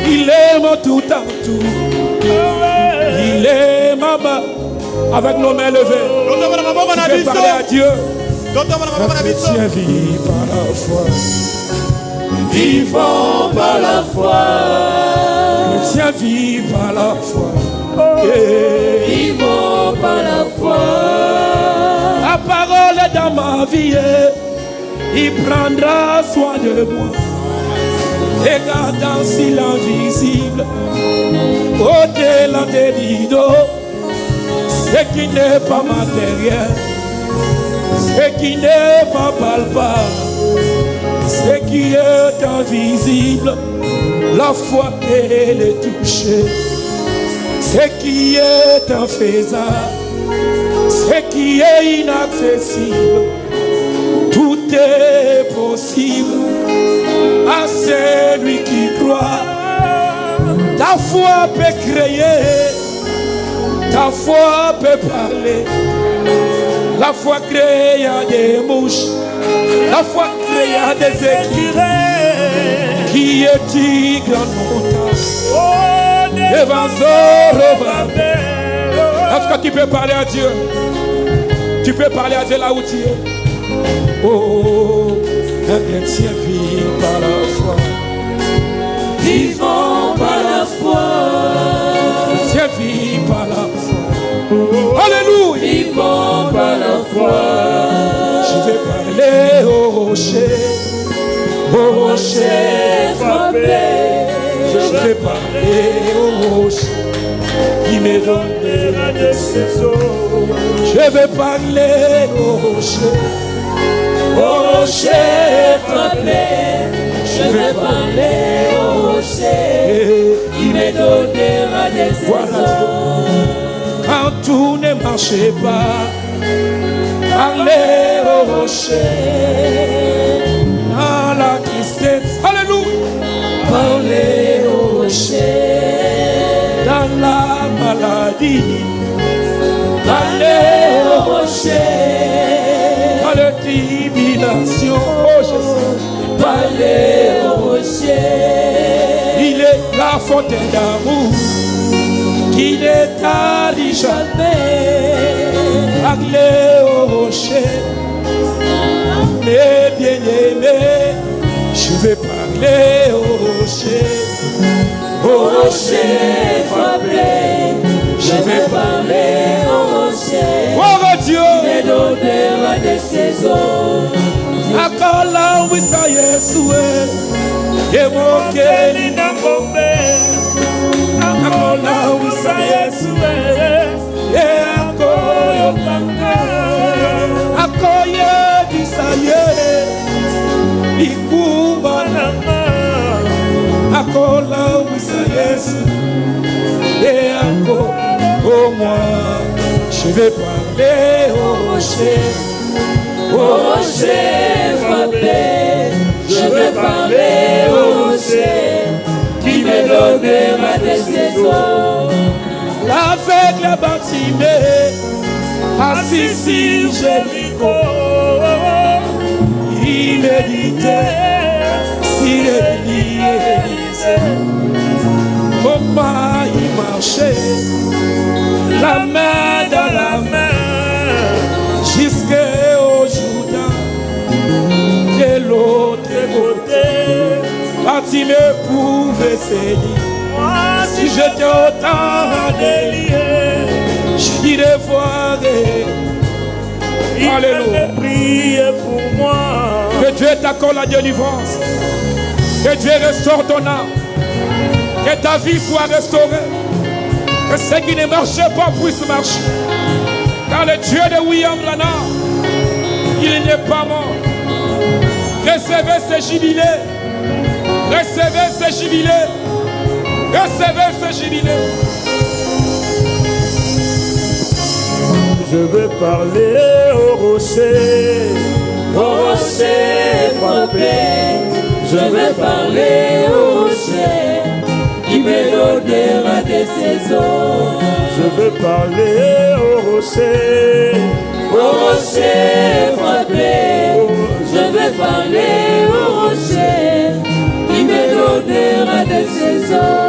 il est mon tout en tout. Il est maman avec nos mains levées. Je vais parler à Dieu. Le chrétien vit par la foi. Vivant par la foi. Le chrétien vit par la foi. Vivant par la foi. La parole est dans ma vie. Il prendra soin de moi. Regardant si l'invisible, au-delà des rideaux, ce qui n'est pas matériel, ce qui n'est pas palpable, ce qui est invisible, la foi elle est touchée, ce qui est infaisable, ce qui est inaccessible, tout est possible. À celui qui croit, ta foi peut créer, ta foi peut parler. La foi crée des mouches, la foi crée des écureuils qui est grand montagne. Est-ce que tu peux parler à Dieu? Tu peux parler à Dieu là où tu es. Oh, un chrétien vit par la foi. Vivant par la foi. Un chrétien vit par la foi. Alléluia. Vivant par la foi. Je vais parler au rocher. Au rocher frappé. Je vais parler au rocher qui me donnera de ses eaux. Je vais parler au rocher. Au rocher frappé, je vais parler au rocher, il me donnera des saisons. Quand tout ne marchait pas, parlez au rocher, dans la tristesse, alléluia, parlez au rocher, dans la maladie. paradis. Allez au rocher. Pas de tribulation. Oh Jésus. Allez au rocher. Il est la fontaine d'amour qui ne tarit jamais. Allez au rocher. Mes bien-aimés, je vais parler au rocher. Au rocher frappé, je vais parler au rocher. Oh Dieu, me donnera des saisons. Akola wisa Yesue, Emoke lina bombe. Akola wisa Yesue, Akoyo kanga, Akoye bisaye, Ikuba nama. Akola wisa Yesu, Ako, oh moi, je vais parler au rocher. Au rocher frappé, je vais parler au rocher qui me donnera des saisons. L'aveugle baptisé, assis sur Jéricho, il méditait sur l'Élysée. Comment il marchait, la main dans la main, jusqu'au Jourdain. De l'autre côté, Bartimée pouvait se dire, si j'étais autant délié, je dirais voir. Alléluia. Priez pour moi. Que Dieu t'accorde la délivrance. Que Dieu restaure ton âme. Que ta vie soit restaurée. Que ce qui ne marchait pas puisse marcher. Car le Dieu de William Branham, il n'est pas mort. Recevez ce jubilé. Recevez ce jubilé. Recevez ce jubilé. Je vais parler au rocher. Au rocher frappé, je vais parler au rocher qui me donnera des saisons. Je vais parler au rocher. Au rocher frappé, je vais parler au rocher qui me donnera des saisons.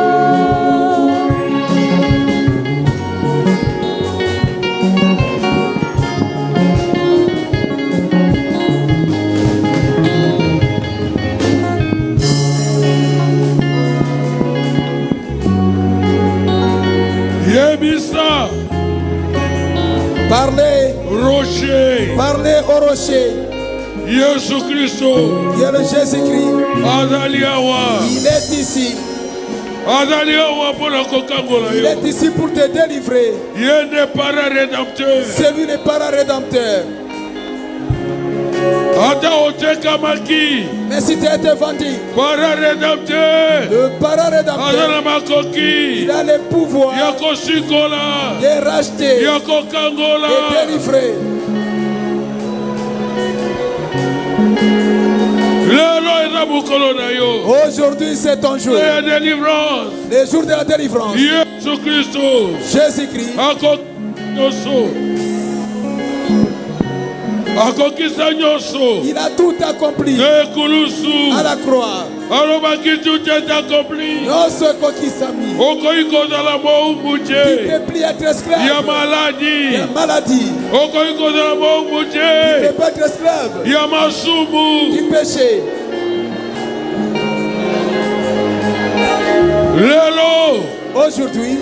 Yebisa. Parlez. Rocher. Parlez au rocher. Jésus Christ. Il y a le Jésus-Christ. Adaliawa. Il est ici. Adaliawa pour la Coca-Cola. Il est ici pour te délivrer. Il n'est pas rédempteur. C'est lui le para-rédempteur. Mais si tu as été vendu, le para-rédempteur, il a le pouvoir de racheter, de délivrer. Aujourd'hui c'est ton jour. Le jour de la délivrance. Jésus-Christ. Il a tout accompli à la croix. Non, ce qui s'ami. Tu peux plus être esclave. Il y a maladie. Tu ne peux pas être esclave du péché. Aujourd'hui,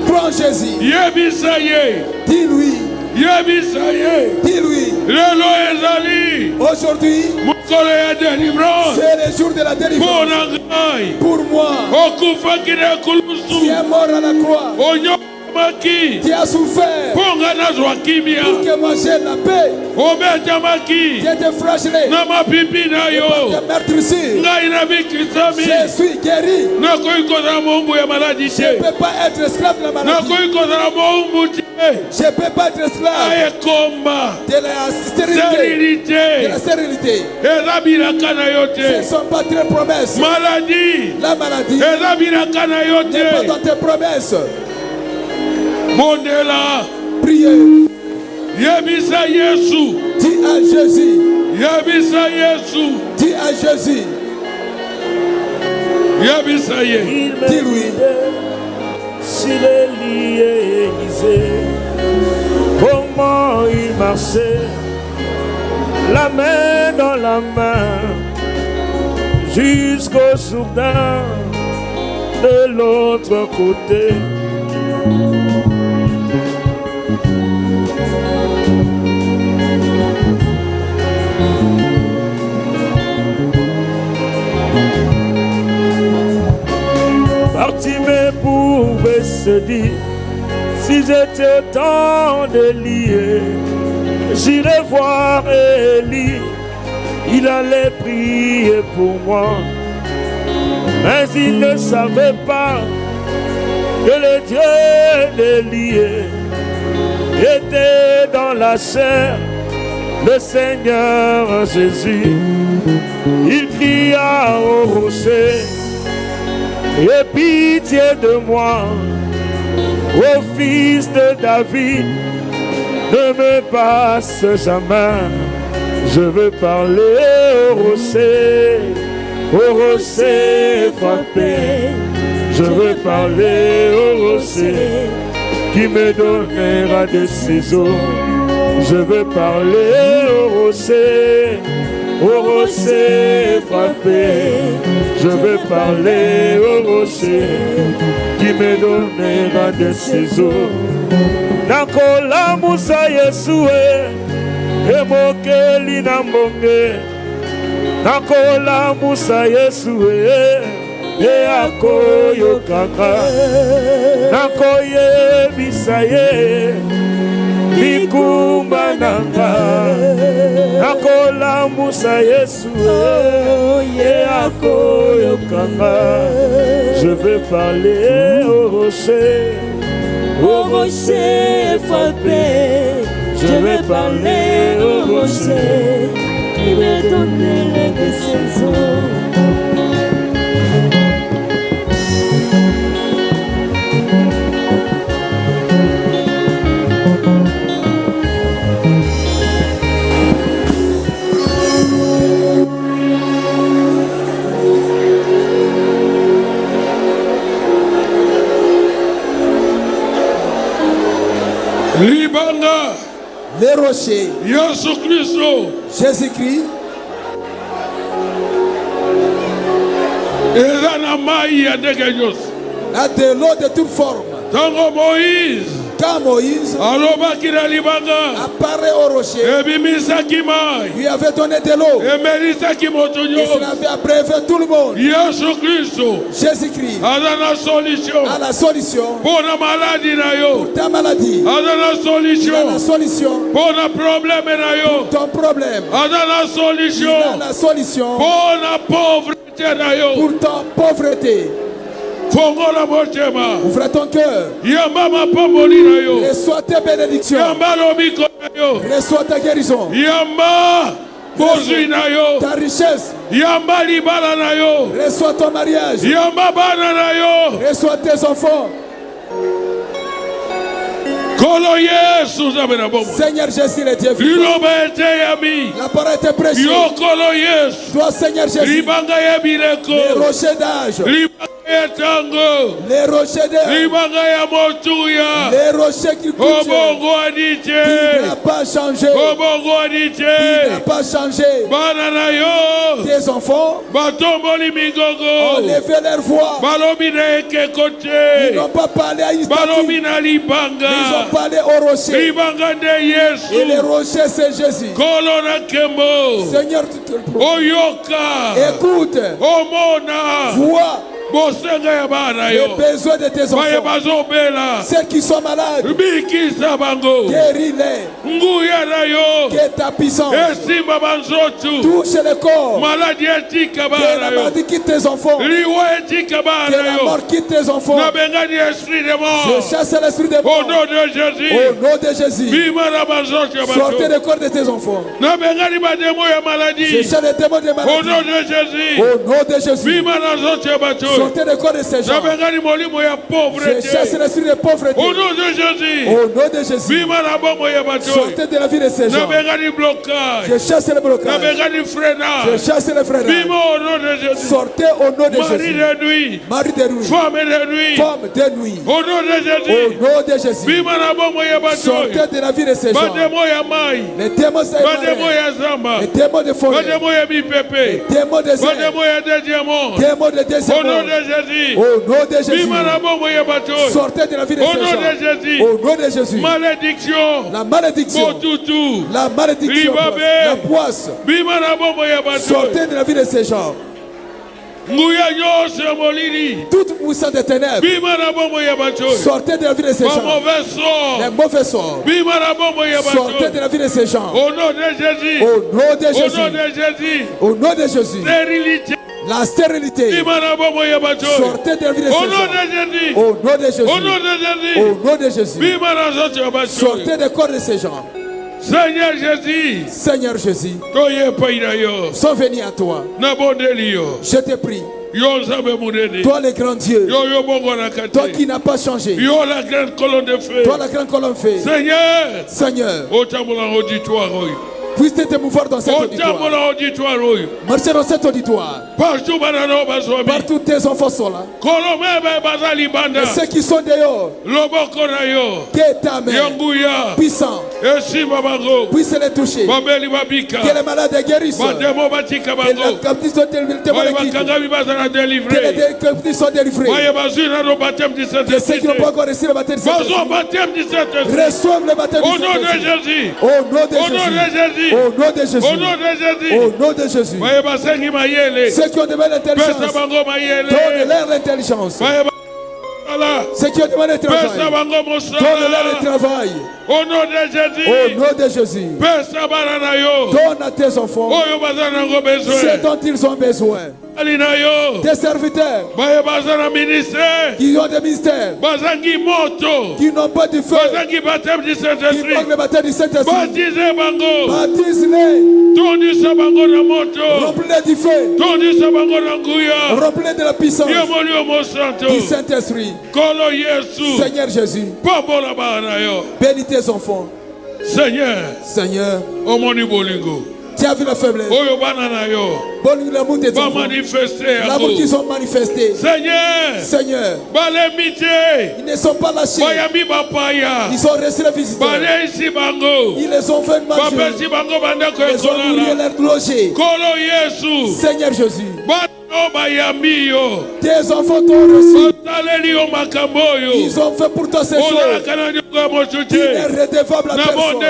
prends Jésus. Dis-lui. Dis-lui. Aujourd'hui, c'est le jour de la délivrance. Pour moi, tu es mort à la croix. Tu as souffert pour que moi j'ai la paix. Tu étais flagellé par tes meurtrissures. Je suis guéri. Je ne peux pas être esclave de la maladie. Je ne peux pas être esclave de la stérilité. De la stérilité. Ce ne sont pas tes promesses. La maladie n'est pas dans tes promesses. Priez. Dis à Jésus. Dis à Jésus. Dis-lui. S'il est lié, comment il marchait, la main dans la main, jusqu'au Jourdain de l'autre côté. Bartimée pouvait se dire, si j'étais autant de lié, j'irais voir Élie, il allait prier pour moi. Mais il ne savait pas que le Dieu d'Élie était dans la chair, le Seigneur Jésus. Il cria au rocher, aie pitié de moi, ô fils de David, ne me passe jamais. Je veux parler au rocher frappé. Je veux parler au rocher qui me donnera de ses eaux. Je veux parler au rocher frappé. Je veux parler au rocher qui me donnera de ses eaux. Nakola Musa Yesue Emokeli Nambonge. Nakola Musa Yesue Eakoyo Kaka. Nakoye Bisaye Mikumba Nanga. Nakola Musa Yesue Eakoyo Kaka. Je veux parler au rocher frappé. Je veux parler au rocher qui me donnerait de ses eaux. Libanga, les rochers, Jésus-Christ, a de l'eau de toute forme. Quand Moïse apparaît au rocher, lui avait donné de l'eau. Il avait abreuvé tout le monde. Jésus-Christ a la solution pour ta maladie. Il a la solution pour ton problème. Il a la solution pour ta pauvreté. Ouvre ton cœur. Reçois tes bénédictions. Reçois ta guérison. Ta richesse. Reçois ton mariage. Reçois tes enfants. Seigneur Jésus, le Dieu vivant. La parole était prêchée. Toi, Seigneur Jésus, les rochers d'âge, les rochers d'âge, les rochers qui coûtent, qui n'a pas changé, qui n'a pas changé. Tes enfants ont levé leur voix. Ils n'ont pas parlé à Israël. Ils ont parlé au rocher. Et le rocher, c'est Jésus. Seigneur, écoute, vois les besoins de tes enfants, ceux qui sont malades, guéris-les, que ta puissance touche le corps, que la maladie quitte tes enfants, que la mort quitte tes enfants. Je chasse l'esprit de mort au nom de Jésus. Au nom de Jésus. Sortez le corps de tes enfants. Je chasse les démons de maladie. Au nom de Jésus. Au nom de Jésus. Sortez le corps de ces gens. Je chasse l'esprit de pauvreté. Au nom de Jésus. Au nom de Jésus. Sortez de la vie de ces gens. Je chasse le blocage. Je chasse le freinage. Sortez au nom de Jésus. Mari de nuit. Femme de nuit. Au nom de Jésus. Au nom de Jésus. Sortez de la vie de ces gens. Les démons les démons de folie. Les démons de zèle. Démons de désir. Au nom de Jésus. Au nom de Jésus. Sortez de la vie de ces gens. Au nom de Jésus. Malédiction. La malédiction. La malédiction. La poisse. Sortez de la vie de ces gens. Toute puissance des ténèbres. Sortez de la vie de ces gens. Les mauvais sorts. Sortez de la vie de ces gens. Au nom de Jésus. Au nom de Jésus. Au nom de Jésus. Au nom de Jésus. Stérilité. La stérilité. Sortez de la vie de ces gens. Au nom de Jésus. Au nom de Jésus. Au nom de Jésus. Sortez des corps de ces gens. Seigneur Jésus. Seigneur Jésus. Sont venus à toi. Je te prie. Toi le grand Dieu. Toi qui n'as pas changé. Toi la grande colonne de feu. Toi la grande colonne de feu. Seigneur. Puisse te mouvoir dans cet auditoire. Marchez dans cet auditoire. Partout tes enfants sont là. Et ceux qui sont dehors. Que ta main puissante puisse les toucher. Que les malades guérissent. Que les captifs soient délivrés. Que les captifs soient délivrés. Que ceux qui n'ont pas encore reçu le baptême du Saint-Esprit reçoivent le baptême du Saint-Esprit. Au nom de Jésus. Au nom de Jésus. Au nom de Jésus. Au nom de Jésus. Ceux qui ont demandé l'intelligence, donne-leur l'intelligence. Ceux qui ont demandé le travail, donne-leur le travail. Au nom de Jésus. Au nom de Jésus. Donne à tes enfants ce dont ils ont besoin. Tes serviteurs qui ont des ministères, qui n'ont pas du feu, qui manquent le baptême du Saint-Esprit, baptise-les, remplis-les du feu, remplis-les de la puissance du Saint-Esprit. Seigneur Jésus, bénis tes enfants. Seigneur, tu as vu la faiblesse. L'amour des enfants. L'amour qu'ils ont manifesté. Seigneur. Ils ne sont pas lâchés. Ils ont reçu la visite. Ils les ont fait manger. Ils ont nourri leur loger. Seigneur Jésus. Tes enfants t'ont reçu. Ils ont fait pour toi ces choses. Tu es redevable à personne.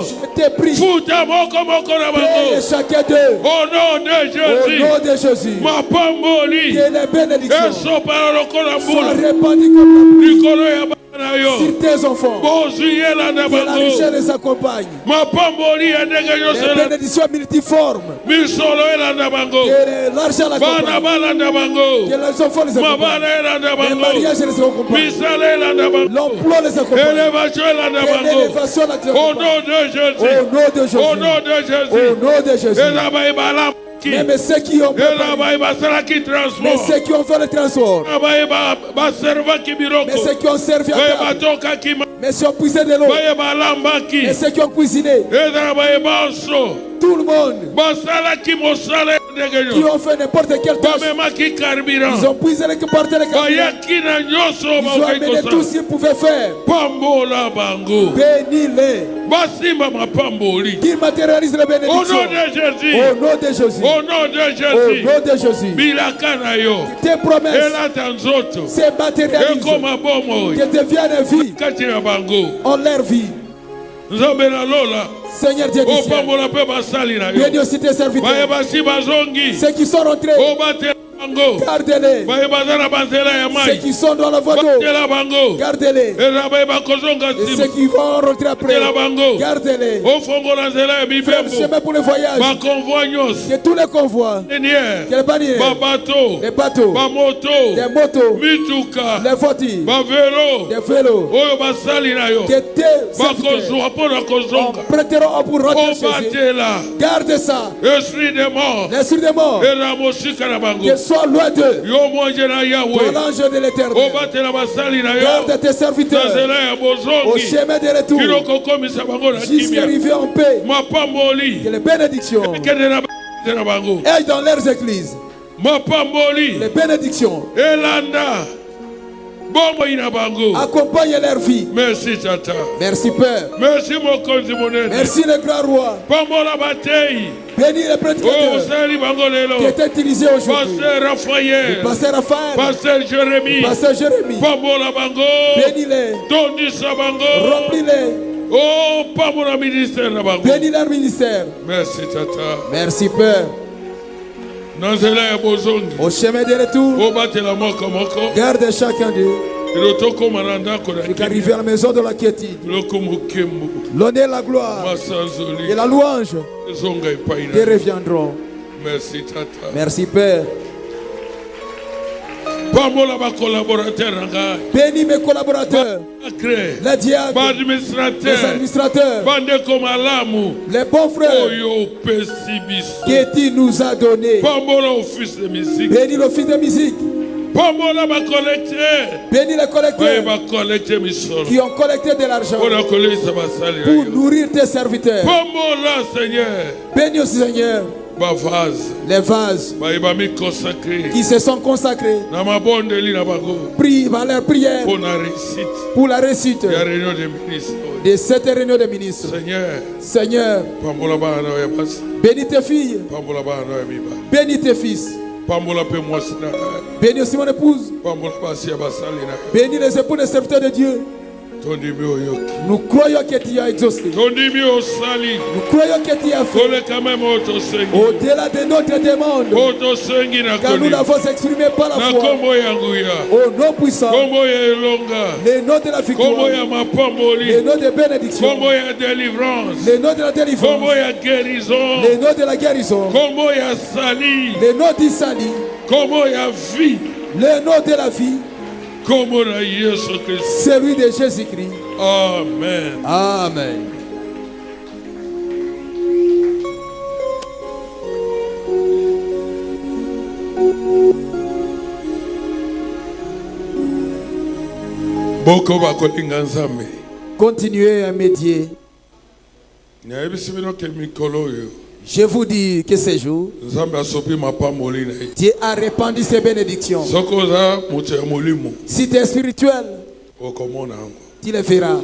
Je te prie. Paye chacun d'eux. Au nom de Jésus. Au nom de Jésus. Que les bénédictions soient répandues comme la pluie sur tes enfants. Que la richesse les accompagne. Les bénédictions multiformes. Que l'argent l'accompagne. Que les enfants les accompagnent. Les mariages les accompagnent. L'emploi les accompagne. L'élévation l'accompagne. Au nom de Jésus. Au nom de Jésus. Au nom de Jésus. Au nom de Jésus. Même ceux qui ont préparé, mais ceux qui ont fait le transport, mais ceux qui ont servi à table, mais ceux qui ont puisé de l'eau, mais ceux qui ont cuisiné, tout le monde qui ont fait n'importe quelle tâche, ils ont puisé n'importe quel carburant, ils ont amené tout ce qu'ils pouvaient faire. Bénis-les, qu'ils matérialisent les bénédictions. Au nom de Jésus. Au nom de Jésus. Au nom de Jésus. Au nom de Jésus. Tes promesses se matérialisent. Que deviennent vie en leur vie. Seigneur Dieu du ciel, bénis aussi tes serviteurs, ceux qui sont rentrés Gardez-les. Ceux qui sont dans la voie d'eau, gardez-les. Et ceux qui vont rentrer après, gardez-les. Faites le chemin pour le voyage. Que tous les convois, que les bannières, les bateaux, les motos, les voitures, les vélos, que tes serviteurs prêteront pour rentrer chez eux. Garde ça. L'esprit des morts, que soit loin d'eux. Pour l'ange de l'éternel, garde tes serviteurs au chemin de retour jusqu'à arriver en paix. Que les bénédictions aillent dans leurs églises. Les bénédictions accompagnent leur vie. Merci Tata. Merci Père. Merci mon conjumonel. Merci le grand roi. Bénis les prédicateurs qui étaient utilisés aujourd'hui. Pasteur Raphaël. Pasteur Jérémie. Bénis-les. Remplis-les. Oh, pas mon ministère. Bénis leur ministère. Merci Tata. Merci Père. Au chemin de retour, garde chacun d'eux. Arriver à la maison de la quiétude. L'honneur, la gloire et la louange te reviendront. Merci Tata. Merci Père. Bénis mes collaborateurs, les diacres, les administrateurs, les bons frères qui nous a donné. Bénis l'office de musique. Bénis les collecteurs qui ont collecté de l'argent pour nourrir tes serviteurs. Bénis aussi Seigneur les vases qui se sont consacrés. Prie par leur prière pour la réussite de cette réunion des ministres. Seigneur, bénis tes filles, bénis tes fils, bénis aussi mon épouse, bénis les époux des serviteurs de Dieu. Nous croyons que tu as exaucé. Nous croyons que tu as fait au-delà de notre demande, car nous l'avons exprimé par la foi. Au nom puissant, le nom de la victoire, le nom de bénédiction, le nom de la délivrance, le nom de la guérison, le nom du salut, le nom de la vie. Celui de Jésus-Christ. Amen. Amen. Continuez à médier. Je vous dis que ce jour, Dieu a répandu ses bénédictions. Si tu es spirituel, tu le verras.